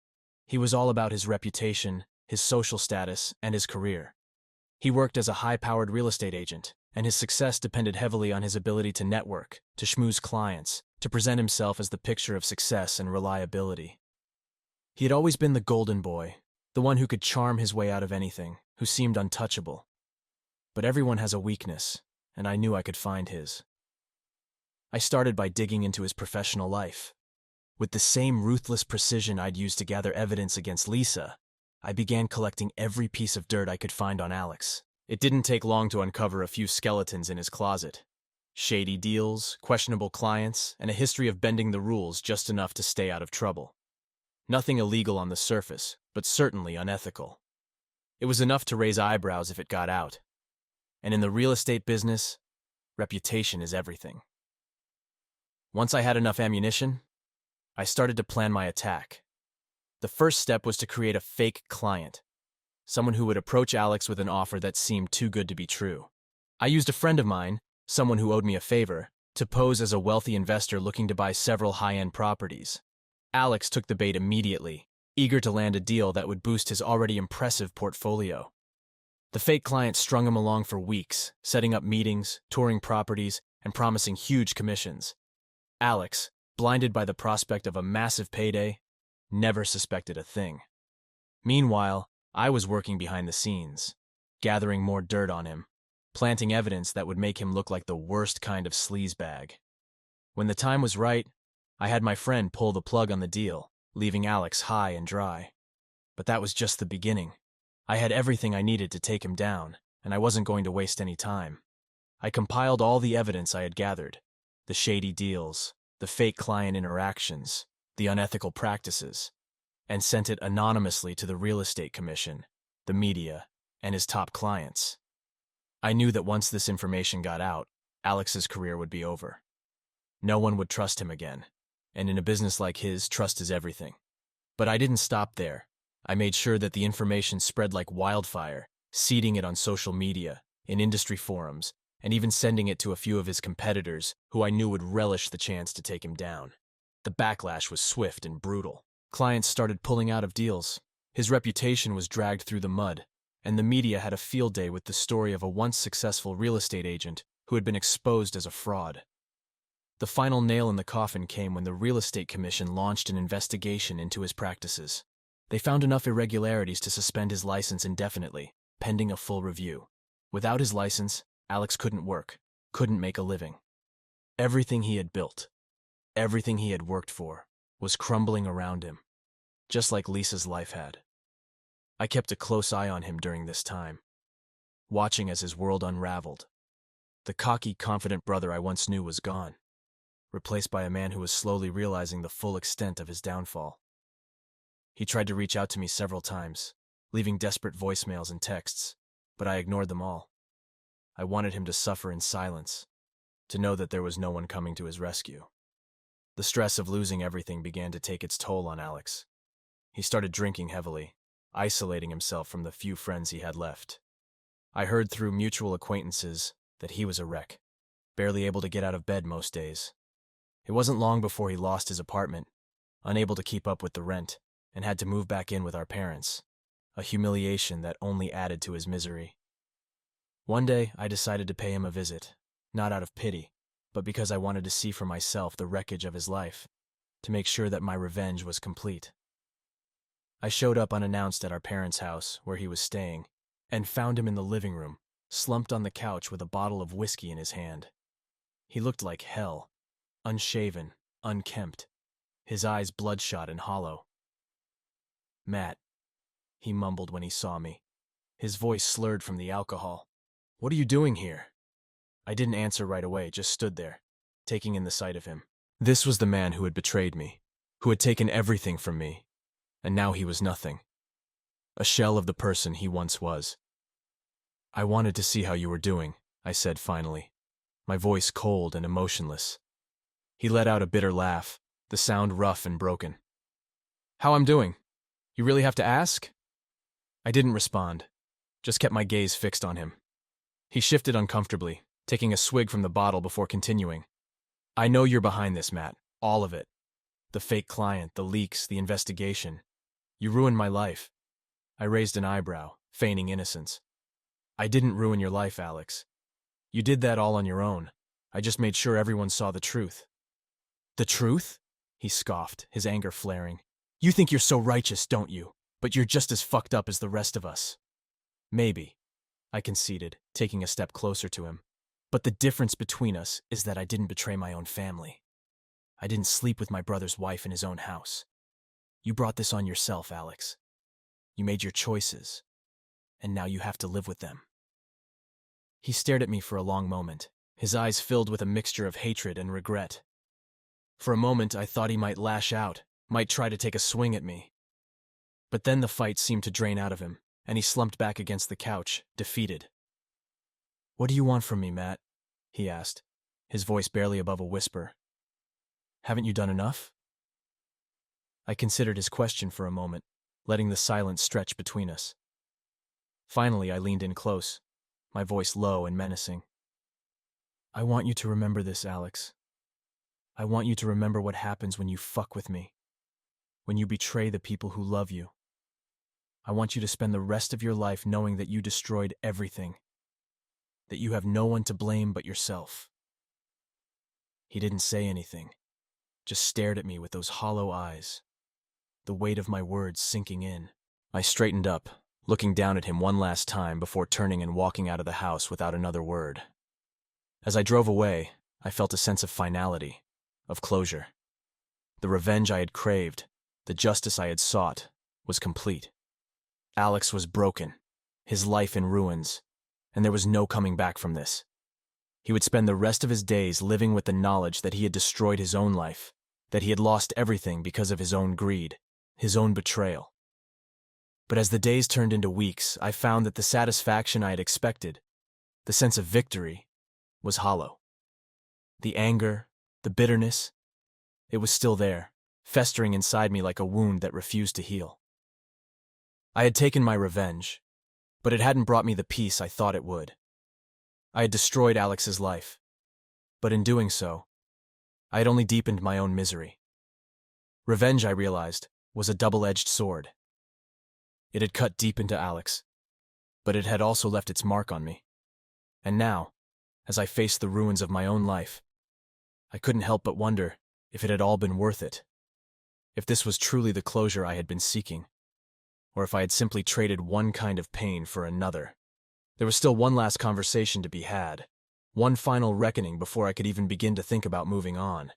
He was all about his reputation, his social status, and his career. He worked as a high-powered real estate agent, and his success depended heavily on his ability to network, to schmooze clients, to present himself as the picture of success and reliability. He had always been the golden boy, the one who could charm his way out of anything, who seemed untouchable. But everyone has a weakness, and I knew I could find his. I started by digging into his professional life. With the same ruthless precision I'd used to gather evidence against Lisa, I began collecting every piece of dirt I could find on Alex. It didn't take long to uncover a few skeletons in his closet. Shady deals, questionable clients, and a history of bending the rules just enough to stay out of trouble. Nothing illegal on the surface, but certainly unethical. It was enough to raise eyebrows if it got out. And in the real estate business, reputation is everything. Once I had enough ammunition, I started to plan my attack. The first step was to create a fake client, someone who would approach Alex with an offer that seemed too good to be true. I used a friend of mine, someone who owed me a favor, to pose as a wealthy investor looking to buy several high-end properties. Alex took the bait immediately, eager to land a deal that would boost his already impressive portfolio. The fake client strung him along for weeks, setting up meetings, touring properties, and promising huge commissions. Alex, blinded by the prospect of a massive payday, never suspected a thing. Meanwhile, I was working behind the scenes, gathering more dirt on him, planting evidence that would make him look like the worst kind of sleazebag. When the time was right, I had my friend pull the plug on the deal, leaving Alex high and dry. But that was just the beginning. I had everything I needed to take him down, and I wasn't going to waste any time. I compiled all the evidence I had gathered, the shady deals, the fake client interactions, the unethical practices, and sent it anonymously to the real estate commission, the media, and his top clients. I knew that once this information got out, Alex's career would be over. No one would trust him again, and in a business like his, trust is everything. But I didn't stop there. I made sure that the information spread like wildfire, seeding it on social media, in industry forums, and even sending it to a few of his competitors who I knew would relish the chance to take him down. The backlash was swift and brutal. Clients started pulling out of deals. His reputation was dragged through the mud, and the media had a field day with the story of a once successful real estate agent who had been exposed as a fraud. The final nail in the coffin came when the Real Estate Commission launched an investigation into his practices. They found enough irregularities to suspend his license indefinitely, pending a full review. Without his license, Alex couldn't work, couldn't make a living. Everything he had built, everything he had worked for, was crumbling around him, just like Lisa's life had. I kept a close eye on him during this time, watching as his world unraveled. The cocky, confident brother I once knew was gone, replaced by a man who was slowly realizing the full extent of his downfall. He tried to reach out to me several times, leaving desperate voicemails and texts, but I ignored them all. I wanted him to suffer in silence, to know that there was no one coming to his rescue. The stress of losing everything began to take its toll on Alex. He started drinking heavily, isolating himself from the few friends he had left. I heard through mutual acquaintances that he was a wreck, barely able to get out of bed most days. It wasn't long before he lost his apartment, unable to keep up with the rent, and had to move back in with our parents, a humiliation that only added to his misery. One day, I decided to pay him a visit, not out of pity, but because I wanted to see for myself the wreckage of his life, to make sure that my revenge was complete. I showed up unannounced at our parents' house, where he was staying, and found him in the living room, slumped on the couch with a bottle of whiskey in his hand. He looked like hell, unshaven, unkempt, his eyes bloodshot and hollow. "Matt," he mumbled when he saw me, his voice slurred from the alcohol. "What are you doing here?" I didn't answer right away, just stood there, taking in the sight of him. This was the man who had betrayed me, who had taken everything from me, and now he was nothing. A shell of the person he once was. "I wanted to see how you were doing," I said finally, my voice cold and emotionless. He let out a bitter laugh, the sound rough and broken. "How I'm doing? You really have to ask?" I didn't respond, just kept my gaze fixed on him. He shifted uncomfortably, taking a swig from the bottle before continuing. "I know you're behind this, Matt, all of it. The fake client, the leaks, the investigation. You ruined my life." I raised an eyebrow, feigning innocence. "I didn't ruin your life, Alex. You did that all on your own. I just made sure everyone saw the truth." "The truth?" he scoffed, his anger flaring. "You think you're so righteous, don't you? But you're just as fucked up as the rest of us." "Maybe," I conceded, taking a step closer to him. "But the difference between us is that I didn't betray my own family. I didn't sleep with my brother's wife in his own house. You brought this on yourself, Alex. You made your choices, and now you have to live with them." He stared at me for a long moment, his eyes filled with a mixture of hatred and regret. For a moment, I thought he might lash out, might try to take a swing at me. But then the fight seemed to drain out of him, and he slumped back against the couch, defeated. "What do you want from me, Matt?" he asked, his voice barely above a whisper. "Haven't you done enough?" I considered his question for a moment, letting the silence stretch between us. Finally, I leaned in close, my voice low and menacing. "I want you to remember this, Alex. I want you to remember what happens when you fuck with me, when you betray the people who love you. I want you to spend the rest of your life knowing that you destroyed everything, that you have no one to blame but yourself." He didn't say anything, just stared at me with those hollow eyes, the weight of my words sinking in. I straightened up, looking down at him one last time before turning and walking out of the house without another word. As I drove away, I felt a sense of finality, of closure. The revenge I had craved, the justice I had sought, was complete. Alex was broken, his life in ruins, and there was no coming back from this. He would spend the rest of his days living with the knowledge that he had destroyed his own life, that he had lost everything because of his own greed, his own betrayal. But as the days turned into weeks, I found that the satisfaction I had expected, the sense of victory, was hollow. The anger, the bitterness, it was still there, festering inside me like a wound that refused to heal. I had taken my revenge, but it hadn't brought me the peace I thought it would. I had destroyed Alex's life, but in doing so, I had only deepened my own misery. Revenge, I realized, was a double-edged sword. It had cut deep into Alex, but it had also left its mark on me. And now, as I faced the ruins of my own life, I couldn't help but wonder if it had all been worth it, if this was truly the closure I had been seeking, or if I had simply traded one kind of pain for another. There was still one last conversation to be had, one final reckoning before I could even begin to think about moving on.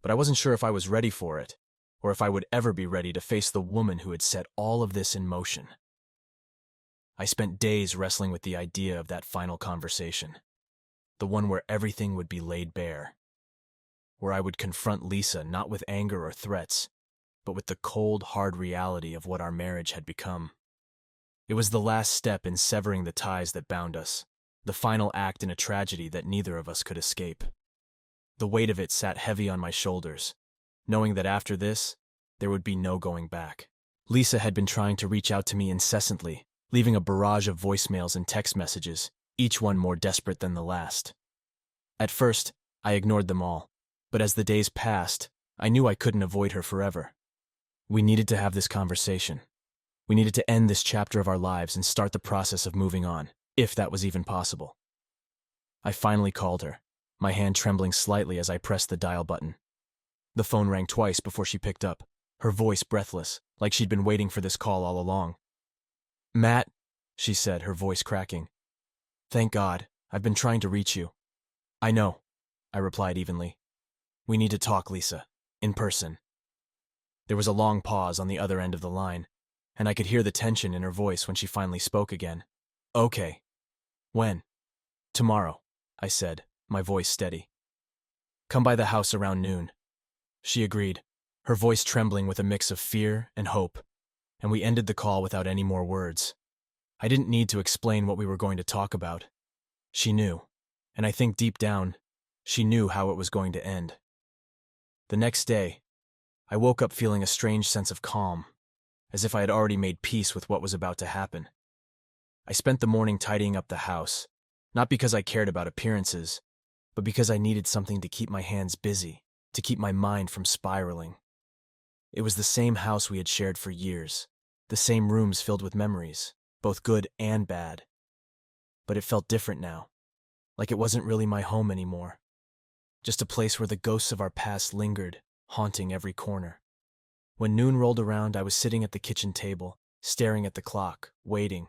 But I wasn't sure if I was ready for it, or if I would ever be ready to face the woman who had set all of this in motion. I spent days wrestling with the idea of that final conversation, the one where everything would be laid bare, where I would confront Lisa not with anger or threats, but with the cold, hard reality of what our marriage had become. It was the last step in severing the ties that bound us, the final act in a tragedy that neither of us could escape. The weight of it sat heavy on my shoulders, knowing that after this, there would be no going back. Lisa had been trying to reach out to me incessantly, leaving a barrage of voicemails and text messages, each one more desperate than the last. At first, I ignored them all, but as the days passed, I knew I couldn't avoid her forever. We needed to have this conversation. We needed to end this chapter of our lives and start the process of moving on, if that was even possible. I finally called her, my hand trembling slightly as I pressed the dial button. The phone rang twice before she picked up, her voice breathless, like she'd been waiting for this call all along. "Matt," she said, her voice cracking. "Thank God, I've been trying to reach you." "I know," I replied evenly. "We need to talk, Lisa, in person." There was a long pause on the other end of the line, and I could hear the tension in her voice when she finally spoke again. "Okay. When?" "Tomorrow," I said, my voice steady. "Come by the house around noon." She agreed, her voice trembling with a mix of fear and hope, and we ended the call without any more words. I didn't need to explain what we were going to talk about. She knew, and I think deep down, she knew how it was going to end. The next day, I woke up feeling a strange sense of calm, as if I had already made peace with what was about to happen. I spent the morning tidying up the house, not because I cared about appearances, but because I needed something to keep my hands busy, to keep my mind from spiraling. It was the same house we had shared for years, the same rooms filled with memories, both good and bad. But it felt different now, like it wasn't really my home anymore, just a place where the ghosts of our past lingered, haunting every corner. When noon rolled around, I was sitting at the kitchen table, staring at the clock, waiting.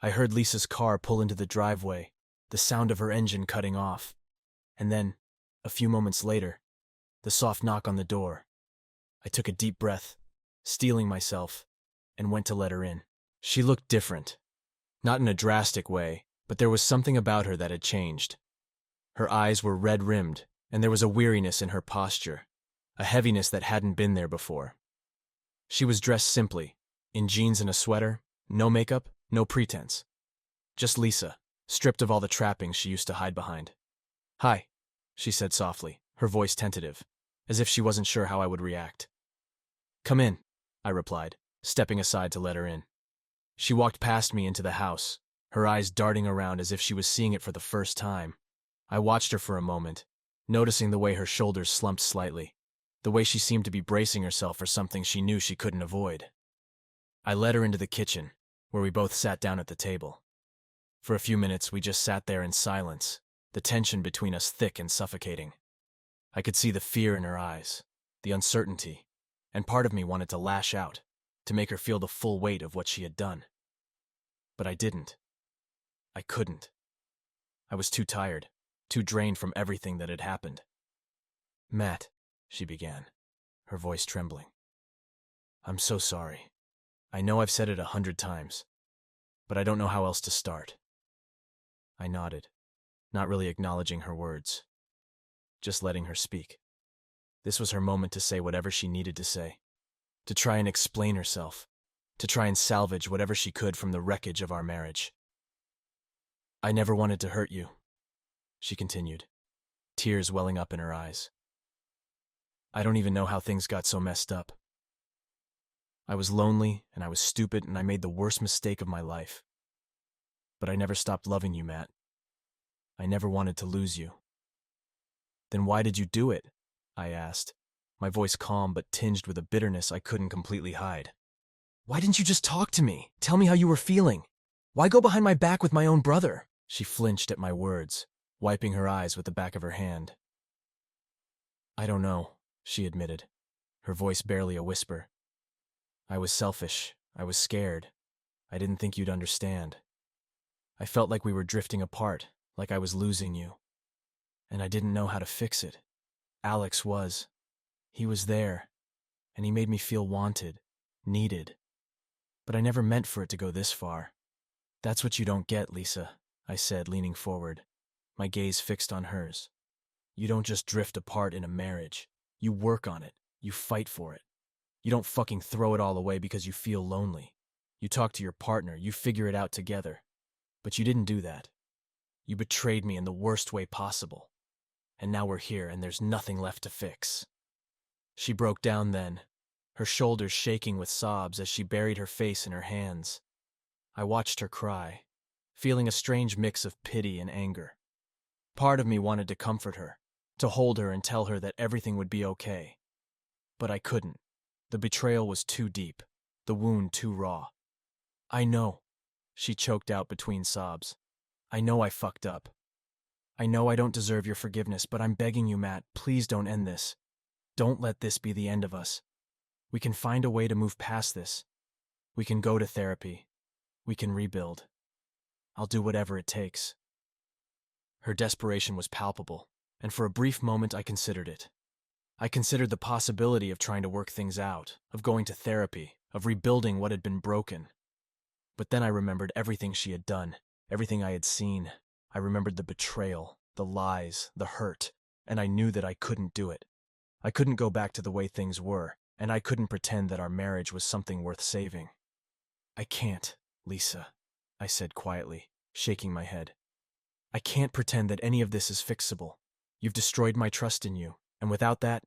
I heard Lisa's car pull into the driveway, the sound of her engine cutting off, and then, a few moments later, the soft knock on the door. I took a deep breath, steeling myself, and went to let her in. She looked different. Not in a drastic way, but there was something about her that had changed. Her eyes were red-rimmed, and there was a weariness in her posture, a heaviness that hadn't been there before. She was dressed simply, in jeans and a sweater, no makeup, no pretense. Just Lisa, stripped of all the trappings she used to hide behind. "Hi," she said softly, her voice tentative, as if she wasn't sure how I would react. "Come in," I replied, stepping aside to let her in. She walked past me into the house, her eyes darting around as if she was seeing it for the first time. I watched her for a moment, noticing the way her shoulders slumped slightly, the way she seemed to be bracing herself for something she knew she couldn't avoid. I led her into the kitchen, where we both sat down at the table. For a few minutes, we just sat there in silence, the tension between us thick and suffocating. I could see the fear in her eyes, the uncertainty, and part of me wanted to lash out, to make her feel the full weight of what she had done. But I didn't. I couldn't. I was too tired, too drained from everything that had happened. "Matt," she began, her voice trembling. "I'm so sorry. I know I've said it 100 times, but I don't know how else to start." I nodded, not really acknowledging her words, just letting her speak. This was her moment to say whatever she needed to say, to try and explain herself, to try and salvage whatever she could from the wreckage of our marriage. "I never wanted to hurt you," she continued, tears welling up in her eyes. "I don't even know how things got so messed up. I was lonely, and I was stupid, and I made the worst mistake of my life. But I never stopped loving you, Matt. I never wanted to lose you. Then why did you do it? I asked, my voice calm but tinged with a bitterness I couldn't completely hide. Why didn't you just talk to me? Tell me how you were feeling. Why go behind my back with my own brother? She flinched at my words, wiping her eyes with the back of her hand. I don't know, she admitted, her voice barely a whisper. I was selfish. I was scared. I didn't think you'd understand. I felt like we were drifting apart, like I was losing you. And I didn't know how to fix it. Alex was. He was there, and he made me feel wanted, needed. But I never meant for it to go this far. That's what you don't get, Lisa, I said, leaning forward, my gaze fixed on hers. You don't just drift apart in a marriage. You work on it. You fight for it. You don't fucking throw it all away because you feel lonely. You talk to your partner. You figure it out together. But you didn't do that. You betrayed me in the worst way possible. And now we're here and there's nothing left to fix. She broke down then, her shoulders shaking with sobs as she buried her face in her hands. I watched her cry, feeling a strange mix of pity and anger. Part of me wanted to comfort her, to hold her and tell her that everything would be okay. But I couldn't. The betrayal was too deep, the wound too raw. I know, she choked out between sobs. I know I fucked up. I know I don't deserve your forgiveness, but I'm begging you, Matt, please don't end this. Don't let this be the end of us. We can find a way to move past this. We can go to therapy. We can rebuild. I'll do whatever it takes. Her desperation was palpable, and for a brief moment I considered it. I considered the possibility of trying to work things out, of going to therapy, of rebuilding what had been broken. But then I remembered everything she had done, everything I had seen. I remembered the betrayal, the lies, the hurt, and I knew that I couldn't do it. I couldn't go back to the way things were, and I couldn't pretend that our marriage was something worth saving. I can't, Lisa, I said quietly, shaking my head. I can't pretend that any of this is fixable. You've destroyed my trust in you, and without that,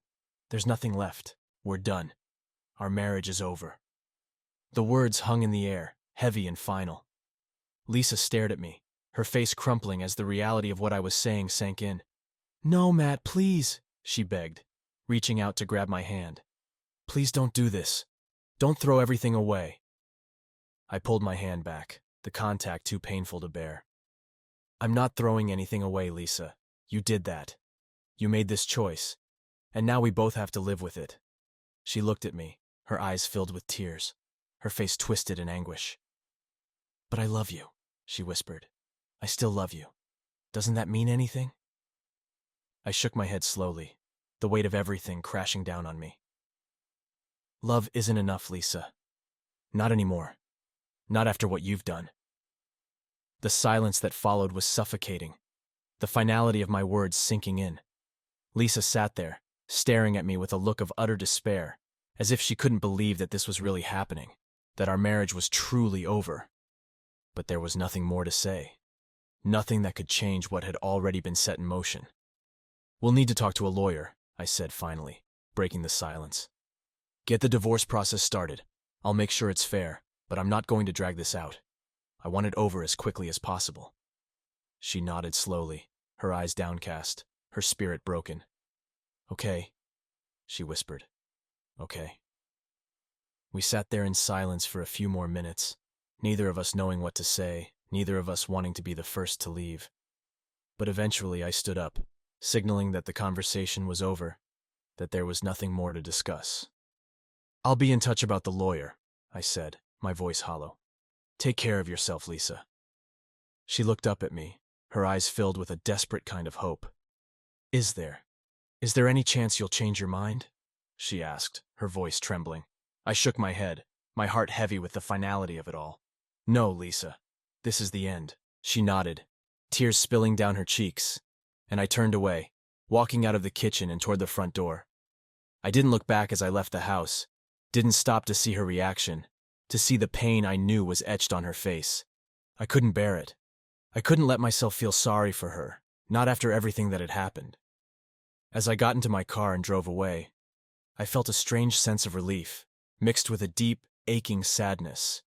there's nothing left. We're done. Our marriage is over. The words hung in the air, heavy and final. Lisa stared at me, her face crumpling as the reality of what I was saying sank in. No, Matt, please, she begged, reaching out to grab my hand. Please don't do this. Don't throw everything away. I pulled my hand back, the contact too painful to bear. I'm not throwing anything away, Lisa. You did that. You made this choice, and now we both have to live with it. She looked at me, her eyes filled with tears, her face twisted in anguish. But I love you, she whispered. I still love you. Doesn't that mean anything? I shook my head slowly, the weight of everything crashing down on me. Love isn't enough, Lisa. Not anymore. Not after what you've done. The silence that followed was suffocating, the finality of my words sinking in. Lisa sat there, staring at me with a look of utter despair, as if she couldn't believe that this was really happening, that our marriage was truly over. But there was nothing more to say. Nothing that could change what had already been set in motion. We'll need to talk to a lawyer, I said finally, breaking the silence. Get the divorce process started. I'll make sure it's fair, but I'm not going to drag this out. I want it over as quickly as possible. She nodded slowly, her eyes downcast, her spirit broken. Okay, she whispered. Okay. We sat there in silence for a few more minutes, neither of us knowing what to say, neither of us wanting to be the first to leave. But eventually I stood up, signaling that the conversation was over, that there was nothing more to discuss. I'll be in touch about the lawyer, I said, my voice hollow. Take care of yourself, Lisa. She looked up at me, her eyes filled with a desperate kind of hope. Is there any chance you'll change your mind? She asked, her voice trembling. I shook my head, my heart heavy with the finality of it all. No, Lisa. This is the end. She nodded, tears spilling down her cheeks, and I turned away, walking out of the kitchen and toward the front door. I didn't look back as I left the house, didn't stop to see her reaction, to see the pain I knew was etched on her face. I couldn't bear it. I couldn't let myself feel sorry for her, not after everything that had happened. As I got into my car and drove away, I felt a strange sense of relief, mixed with a deep, aching sadness.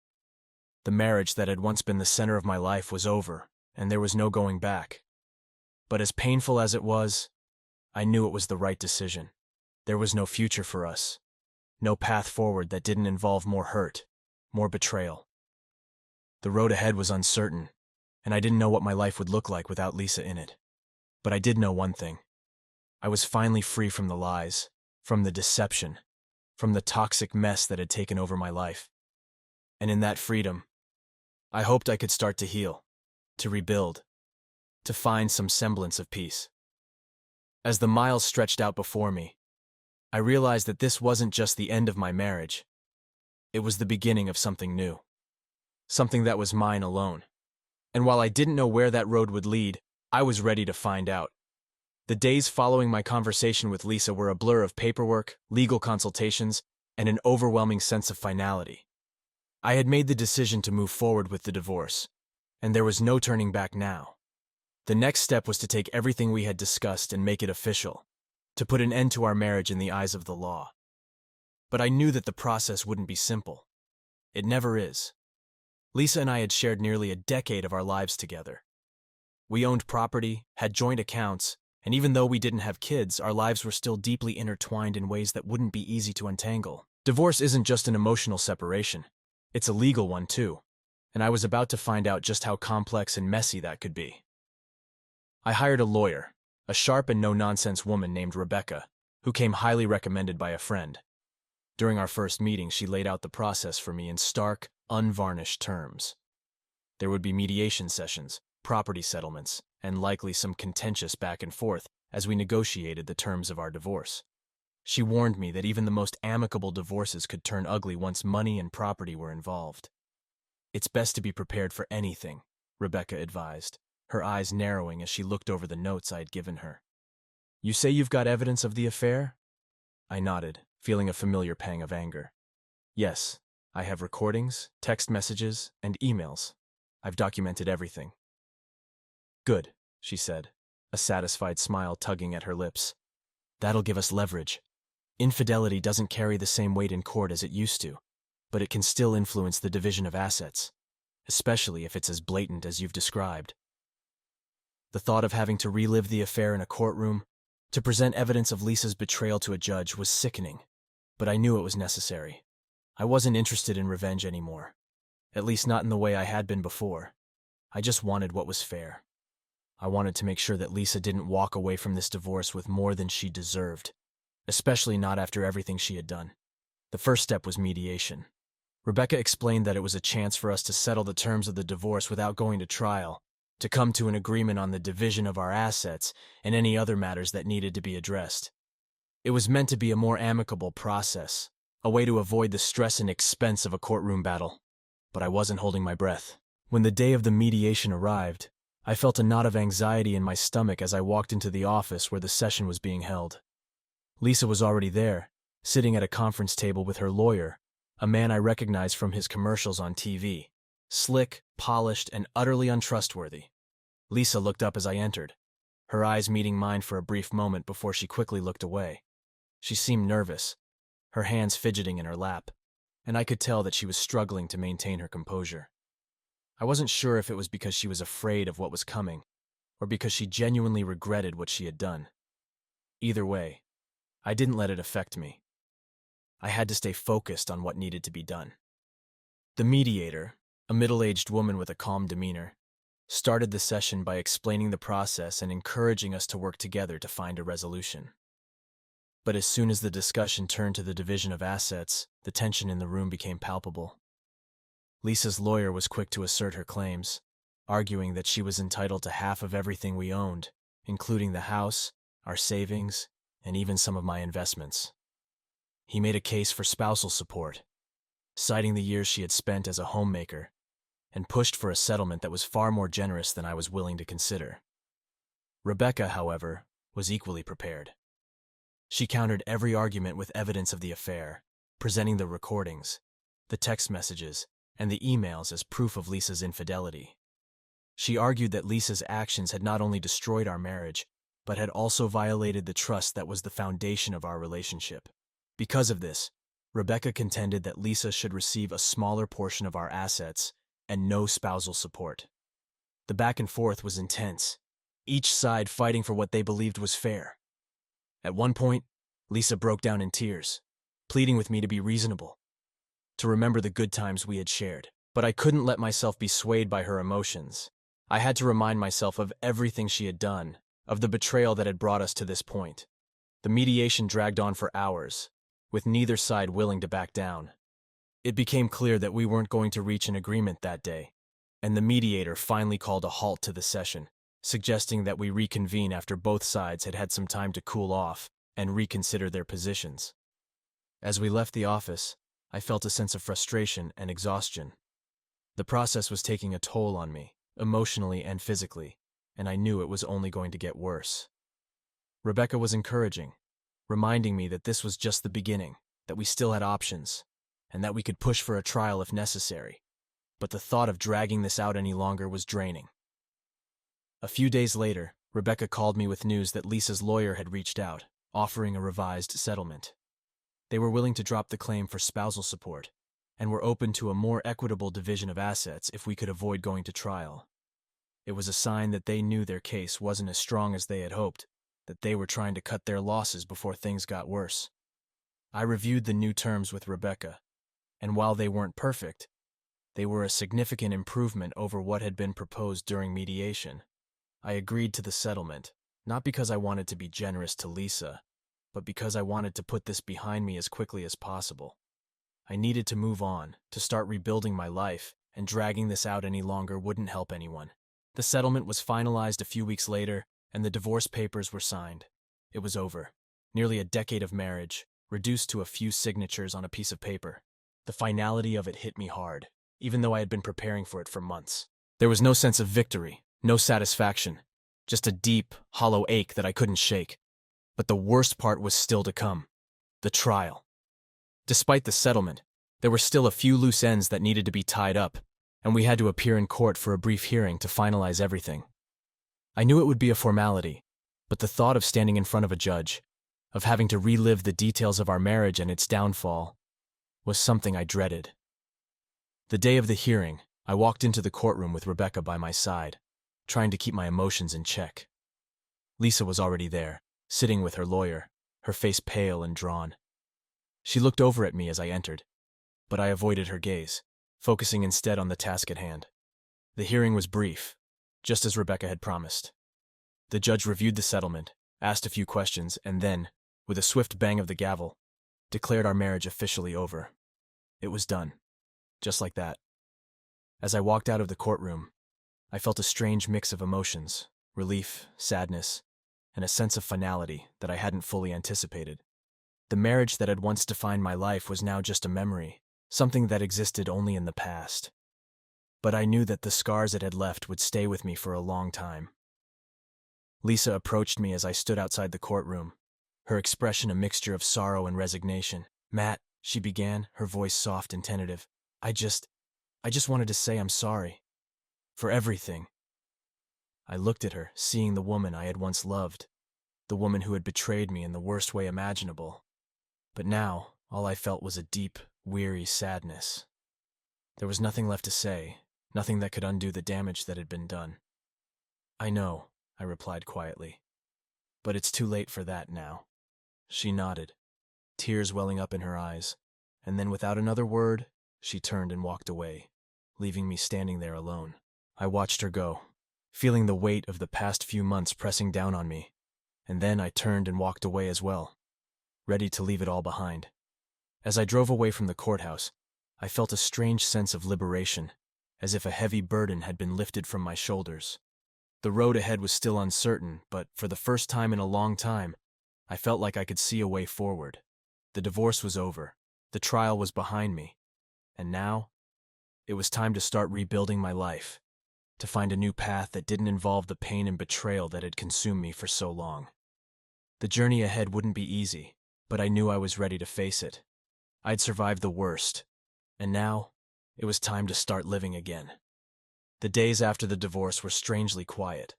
The marriage that had once been the center of my life was over, and there was no going back. But as painful as it was, I knew it was the right decision. There was no future for us, no path forward that didn't involve more hurt, more betrayal. The road ahead was uncertain, and I didn't know what my life would look like without Lisa in it. But I did know one thing. I was finally free from the lies, from the deception, from the toxic mess that had taken over my life. And in that freedom, I hoped I could start to heal, to rebuild, to find some semblance of peace. As the miles stretched out before me, I realized that this wasn't just the end of my marriage. It was the beginning of something new. Something that was mine alone. And while I didn't know where that road would lead, I was ready to find out. The days following my conversation with Lisa were a blur of paperwork, legal consultations, and an overwhelming sense of finality. I had made the decision to move forward with the divorce, and there was no turning back now. The next step was to take everything we had discussed and make it official, to put an end to our marriage in the eyes of the law. But I knew that the process wouldn't be simple. It never is. Lisa and I had shared nearly a decade of our lives together. We owned property, had joint accounts, and even though we didn't have kids, our lives were still deeply intertwined in ways that wouldn't be easy to untangle. Divorce isn't just an emotional separation. It's a legal one too, and I was about to find out just how complex and messy that could be. I hired a lawyer, a sharp and no-nonsense woman named Rebecca, who came highly recommended by a friend. During our first meeting, she laid out the process for me in stark, unvarnished terms. There would be mediation sessions, property settlements, and likely some contentious back and forth as we negotiated the terms of our divorce. She warned me that even the most amicable divorces could turn ugly once money and property were involved. It's best to be prepared for anything, Rebecca advised, her eyes narrowing as she looked over the notes I had given her. You say you've got evidence of the affair? I nodded, feeling a familiar pang of anger. Yes, I have recordings, text messages, and emails. I've documented everything. Good, she said, a satisfied smile tugging at her lips. That'll give us leverage. Infidelity doesn't carry the same weight in court as it used to, but it can still influence the division of assets, especially if it's as blatant as you've described. The thought of having to relive the affair in a courtroom, to present evidence of Lisa's betrayal to a judge was sickening, but I knew it was necessary. I wasn't interested in revenge anymore, at least not in the way I had been before. I just wanted what was fair. I wanted to make sure that Lisa didn't walk away from this divorce with more than she deserved, especially not after everything she had done. The first step was mediation. Rebecca explained that it was a chance for us to settle the terms of the divorce without going to trial, to come to an agreement on the division of our assets and any other matters that needed to be addressed. It was meant to be a more amicable process, a way to avoid the stress and expense of a courtroom battle. But I wasn't holding my breath. When the day of the mediation arrived, I felt a knot of anxiety in my stomach as I walked into the office where the session was being held. Lisa was already there, sitting at a conference table with her lawyer, a man I recognized from his commercials on TV. Slick, polished, and utterly untrustworthy. Lisa looked up as I entered, her eyes meeting mine for a brief moment before she quickly looked away. She seemed nervous, her hands fidgeting in her lap, and I could tell that she was struggling to maintain her composure. I wasn't sure if it was because she was afraid of what was coming, or because she genuinely regretted what she had done. Either way, I didn't let it affect me. I had to stay focused on what needed to be done. The mediator, a middle-aged woman with a calm demeanor, started the session by explaining the process and encouraging us to work together to find a resolution. But as soon as the discussion turned to the division of assets, the tension in the room became palpable. Lisa's lawyer was quick to assert her claims, arguing that she was entitled to half of everything we owned, including the house, our savings, and even some of my investments. He made a case for spousal support, citing the years she had spent as a homemaker, and pushed for a settlement that was far more generous than I was willing to consider. Rebecca, however, was equally prepared. She countered every argument with evidence of the affair, presenting the recordings, the text messages, and the emails as proof of Lisa's infidelity. She argued that Lisa's actions had not only destroyed our marriage, but had also violated the trust that was the foundation of our relationship. Because of this, Rebecca contended that Lisa should receive a smaller portion of our assets and no spousal support. The back and forth was intense, each side fighting for what they believed was fair. At one point, Lisa broke down in tears, pleading with me to be reasonable, to remember the good times we had shared. But I couldn't let myself be swayed by her emotions. I had to remind myself of everything she had done, of the betrayal that had brought us to this point. The mediation dragged on for hours, with neither side willing to back down. It became clear that we weren't going to reach an agreement that day, and the mediator finally called a halt to the session, suggesting that we reconvene after both sides had had some time to cool off and reconsider their positions. As we left the office, I felt a sense of frustration and exhaustion. The process was taking a toll on me, emotionally and physically, and I knew it was only going to get worse. Rebecca was encouraging, reminding me that this was just the beginning, that we still had options, and that we could push for a trial if necessary. But the thought of dragging this out any longer was draining. A few days later, Rebecca called me with news that Lisa's lawyer had reached out, offering a revised settlement. They were willing to drop the claim for spousal support, and were open to a more equitable division of assets if we could avoid going to trial. It was a sign that they knew their case wasn't as strong as they had hoped, that they were trying to cut their losses before things got worse. I reviewed the new terms with Rebecca, and while they weren't perfect, they were a significant improvement over what had been proposed during mediation. I agreed to the settlement, not because I wanted to be generous to Lisa, but because I wanted to put this behind me as quickly as possible. I needed to move on, to start rebuilding my life, and dragging this out any longer wouldn't help anyone. The settlement was finalized a few weeks later, and the divorce papers were signed. It was over. Nearly a decade of marriage, reduced to a few signatures on a piece of paper. The finality of it hit me hard, even though I had been preparing for it for months. There was no sense of victory, no satisfaction, just a deep, hollow ache that I couldn't shake. But the worst part was still to come: the trial. Despite the settlement, there were still a few loose ends that needed to be tied up, and we had to appear in court for a brief hearing to finalize everything. I knew it would be a formality, but the thought of standing in front of a judge, of having to relive the details of our marriage and its downfall, was something I dreaded. The day of the hearing, I walked into the courtroom with Rebecca by my side, trying to keep my emotions in check. Lisa was already there, sitting with her lawyer, her face pale and drawn. She looked over at me as I entered, but I avoided her gaze, focusing instead on the task at hand. The hearing was brief, just as Rebecca had promised. The judge reviewed the settlement, asked a few questions, and then, with a swift bang of the gavel, declared our marriage officially over. It was done, just like that. As I walked out of the courtroom, I felt a strange mix of emotions: relief, sadness, and a sense of finality that I hadn't fully anticipated. The marriage that had once defined my life was now just a memory, something that existed only in the past. But I knew that the scars it had left would stay with me for a long time. Lisa approached me as I stood outside the courtroom, her expression a mixture of sorrow and resignation. "Matt," she began, her voice soft and tentative, I just wanted to say I'm sorry. For everything." I looked at her, seeing the woman I had once loved, the woman who had betrayed me in the worst way imaginable. But now, all I felt was a deep, weary sadness. There was nothing left to say, nothing that could undo the damage that had been done. "I know," I replied quietly, "but it's too late for that now." She nodded, tears welling up in her eyes, and then without another word, she turned and walked away, leaving me standing there alone. I watched her go, feeling the weight of the past few months pressing down on me, and then I turned and walked away as well, ready to leave it all behind. As I drove away from the courthouse, I felt a strange sense of liberation, as if a heavy burden had been lifted from my shoulders. The road ahead was still uncertain, but for the first time in a long time, I felt like I could see a way forward. The divorce was over, the trial was behind me, and now, it was time to start rebuilding my life, to find a new path that didn't involve the pain and betrayal that had consumed me for so long. The journey ahead wouldn't be easy, but I knew I was ready to face it. I'd survived the worst, and now, it was time to start living again. The days after the divorce were strangely quiet.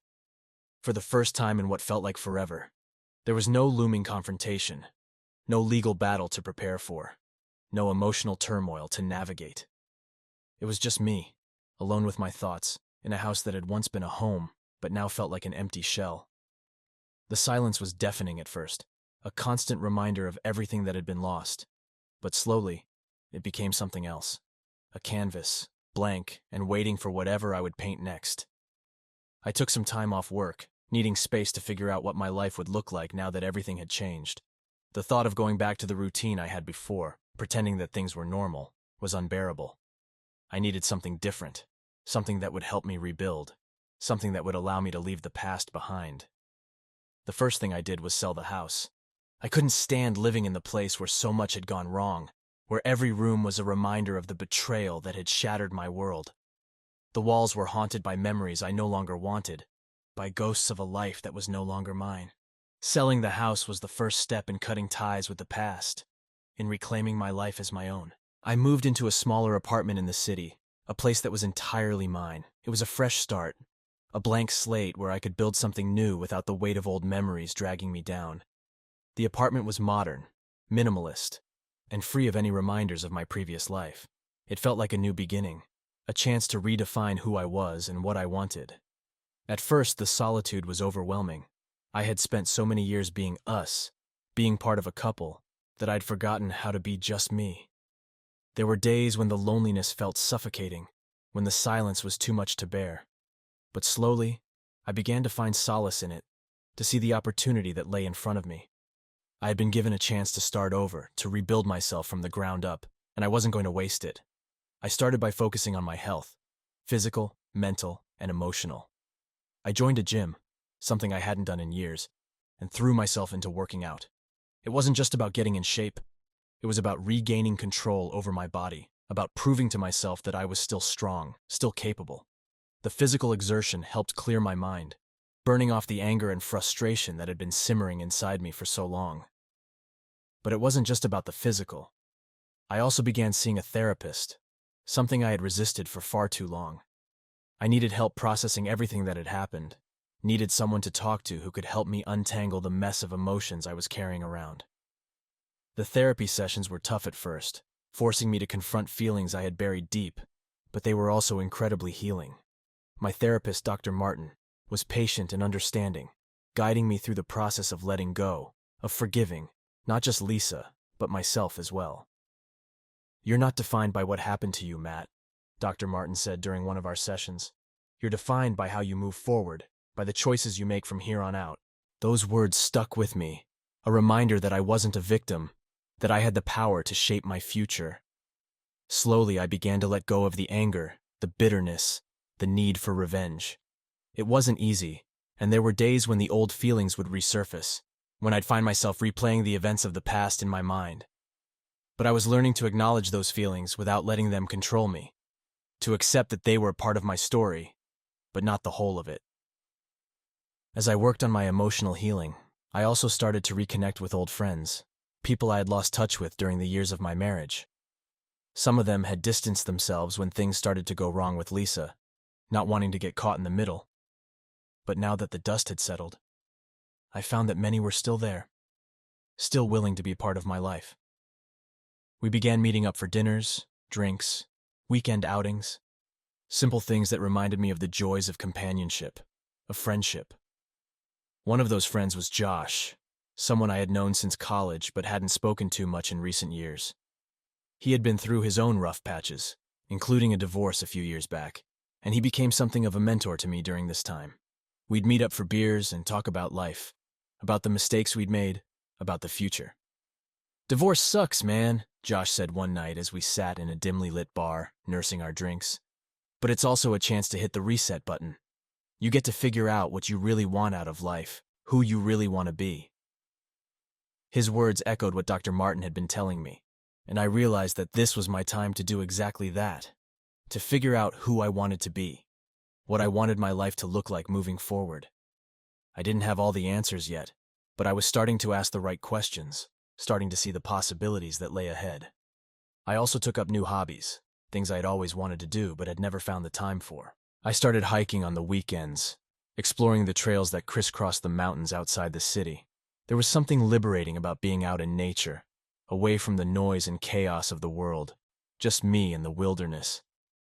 For the first time in what felt like forever, there was no looming confrontation, no legal battle to prepare for, no emotional turmoil to navigate. It was just me, alone with my thoughts, in a house that had once been a home, but now felt like an empty shell. The silence was deafening at first, a constant reminder of everything that had been lost. But slowly, it became something else. A canvas, blank, and waiting for whatever I would paint next. I took some time off work, needing space to figure out what my life would look like now that everything had changed. The thought of going back to the routine I had before, pretending that things were normal, was unbearable. I needed something different, something that would help me rebuild, something that would allow me to leave the past behind. The first thing I did was sell the house. I couldn't stand living in the place where so much had gone wrong, where every room was a reminder of the betrayal that had shattered my world. The walls were haunted by memories I no longer wanted, by ghosts of a life that was no longer mine. Selling the house was the first step in cutting ties with the past, in reclaiming my life as my own. I moved into a smaller apartment in the city, a place that was entirely mine. It was a fresh start, a blank slate where I could build something new without the weight of old memories dragging me down. The apartment was modern, minimalist, and free of any reminders of my previous life. It felt like a new beginning, a chance to redefine who I was and what I wanted. At first, the solitude was overwhelming. I had spent so many years being us, being part of a couple, that I'd forgotten how to be just me. There were days when the loneliness felt suffocating, when the silence was too much to bear. But slowly, I began to find solace in it, to see the opportunity that lay in front of me. I had been given a chance to start over, to rebuild myself from the ground up, and I wasn't going to waste it. I started by focusing on my health, physical, mental, and emotional. I joined a gym, something I hadn't done in years, and threw myself into working out. It wasn't just about getting in shape. It was about regaining control over my body, about proving to myself that I was still strong, still capable. The physical exertion helped clear my mind, burning off the anger and frustration that had been simmering inside me for so long. But it wasn't just about the physical. I also began seeing a therapist, something I had resisted for far too long. I needed help processing everything that had happened, needed someone to talk to who could help me untangle the mess of emotions I was carrying around. The therapy sessions were tough at first, forcing me to confront feelings I had buried deep, but they were also incredibly healing. My therapist, Dr. Martin, was patient and understanding, guiding me through the process of letting go, of forgiving, not just Lisa, but myself as well. "You're not defined by what happened to you, Matt," Dr. Martin said during one of our sessions. "You're defined by how you move forward, by the choices you make from here on out." Those words stuck with me, a reminder that I wasn't a victim, that I had the power to shape my future. Slowly, I began to let go of the anger, the bitterness, the need for revenge. It wasn't easy, and there were days when the old feelings would resurface, when I'd find myself replaying the events of the past in my mind. But I was learning to acknowledge those feelings without letting them control me, to accept that they were part of my story, but not the whole of it. As I worked on my emotional healing, I also started to reconnect with old friends, people I had lost touch with during the years of my marriage. Some of them had distanced themselves when things started to go wrong with Lisa, not wanting to get caught in the middle. But now that the dust had settled, I found that many were still there, still willing to be part of my life. We began meeting up for dinners, drinks, weekend outings, simple things that reminded me of the joys of companionship, of friendship. One of those friends was Josh, someone I had known since college but hadn't spoken to much in recent years. He had been through his own rough patches, including a divorce a few years back, and he became something of a mentor to me during this time. We'd meet up for beers and talk about life, about the mistakes we'd made, about the future. "Divorce sucks, man," Josh said one night as we sat in a dimly lit bar, nursing our drinks. "But it's also a chance to hit the reset button. You get to figure out what you really want out of life, who you really want to be." His words echoed what Dr. Martin had been telling me, and I realized that this was my time to do exactly that, to figure out who I wanted to be, what I wanted my life to look like moving forward. I didn't have all the answers yet, but I was starting to ask the right questions, starting to see the possibilities that lay ahead. I also took up new hobbies, things I had always wanted to do but had never found the time for. I started hiking on the weekends, exploring the trails that crisscrossed the mountains outside the city. There was something liberating about being out in nature, away from the noise and chaos of the world, just me and the wilderness.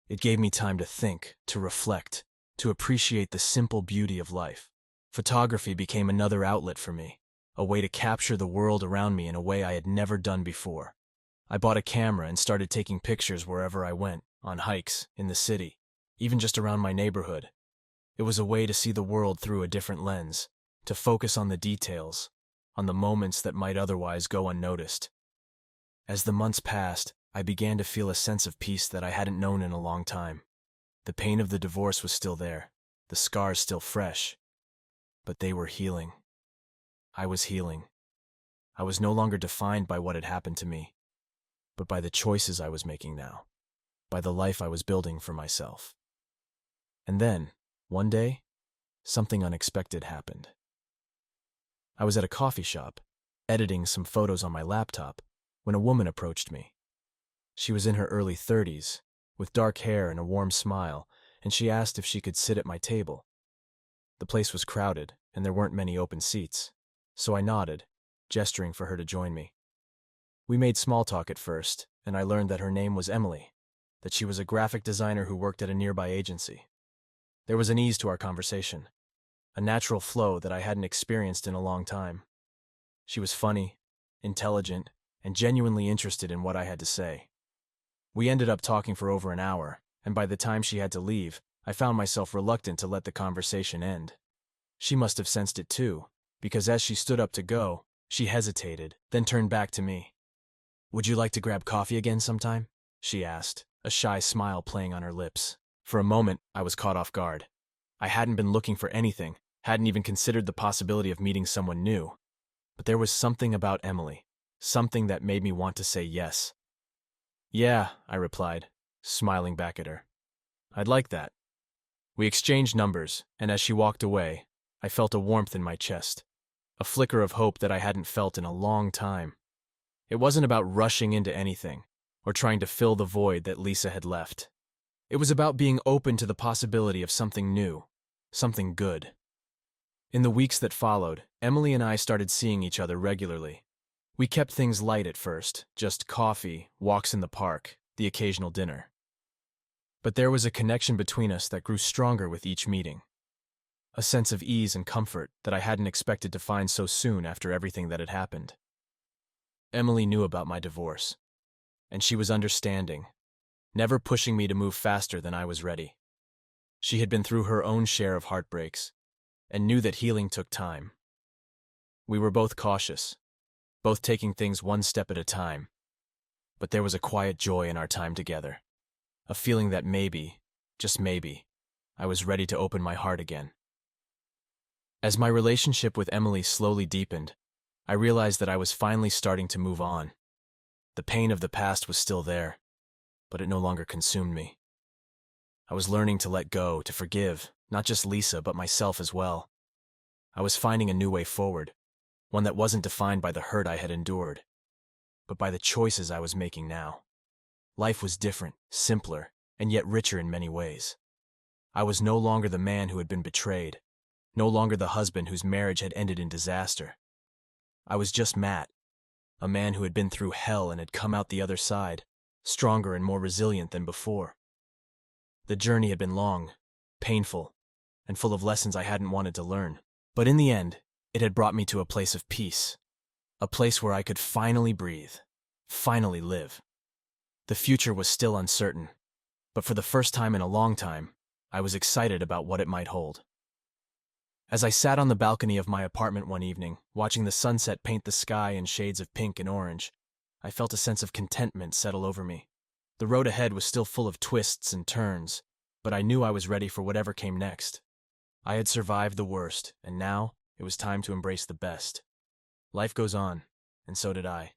It gave me time to think, to reflect, to appreciate the simple beauty of life. Photography became another outlet for me, a way to capture the world around me in a way I had never done before. I bought a camera and started taking pictures wherever I went, on hikes, in the city, even just around my neighborhood. It was a way to see the world through a different lens, to focus on the details, on the moments that might otherwise go unnoticed. As the months passed, I began to feel a sense of peace that I hadn't known in a long time. The pain of the divorce was still there, the scars still fresh, but they were healing. I was healing. I was no longer defined by what had happened to me, but by the choices I was making now, by the life I was building for myself. And then, one day, something unexpected happened. I was at a coffee shop, editing some photos on my laptop, when a woman approached me. She was in her early 30s, with dark hair and a warm smile, and she asked if she could sit at my table. The place was crowded, and there weren't many open seats, so I nodded, gesturing for her to join me. We made small talk at first, and I learned that her name was Emily, that she was a graphic designer who worked at a nearby agency. There was an ease to our conversation, a natural flow that I hadn't experienced in a long time. She was funny, intelligent, and genuinely interested in what I had to say. We ended up talking for over an hour, and by the time she had to leave, I found myself reluctant to let the conversation end. She must have sensed it too, because as she stood up to go, she hesitated, then turned back to me. "Would you like to grab coffee again sometime?" she asked, a shy smile playing on her lips. For a moment, I was caught off guard. I hadn't been looking for anything, hadn't even considered the possibility of meeting someone new. But there was something about Emily, something that made me want to say yes. "Yeah," I replied, smiling back at her. "I'd like that." We exchanged numbers, and as she walked away, I felt a warmth in my chest, a flicker of hope that I hadn't felt in a long time. It wasn't about rushing into anything, or trying to fill the void that Lisa had left. It was about being open to the possibility of something new, something good. In the weeks that followed, Emily and I started seeing each other regularly. We kept things light at first, just coffee, walks in the park, the occasional dinner. But there was a connection between us that grew stronger with each meeting. A sense of ease and comfort that I hadn't expected to find so soon after everything that had happened. Emily knew about my divorce, and she was understanding, never pushing me to move faster than I was ready. She had been through her own share of heartbreaks, and knew that healing took time. We were both cautious, both taking things one step at a time, but there was a quiet joy in our time together, a feeling that maybe, just maybe, I was ready to open my heart again. As my relationship with Emily slowly deepened, I realized that I was finally starting to move on. The pain of the past was still there, but it no longer consumed me. I was learning to let go, to forgive, not just Lisa, but myself as well. I was finding a new way forward, one that wasn't defined by the hurt I had endured, but by the choices I was making now. Life was different, simpler, and yet richer in many ways. I was no longer the man who had been betrayed, no longer the husband whose marriage had ended in disaster. I was just Matt, a man who had been through hell and had come out the other side, stronger and more resilient than before. The journey had been long, painful, and full of lessons I hadn't wanted to learn. But in the end, it had brought me to a place of peace, a place where I could finally breathe, finally live. The future was still uncertain, but for the first time in a long time, I was excited about what it might hold. As I sat on the balcony of my apartment one evening, watching the sunset paint the sky in shades of pink and orange, I felt a sense of contentment settle over me. The road ahead was still full of twists and turns, but I knew I was ready for whatever came next. I had survived the worst, and now it was time to embrace the best. Life goes on, and so did I.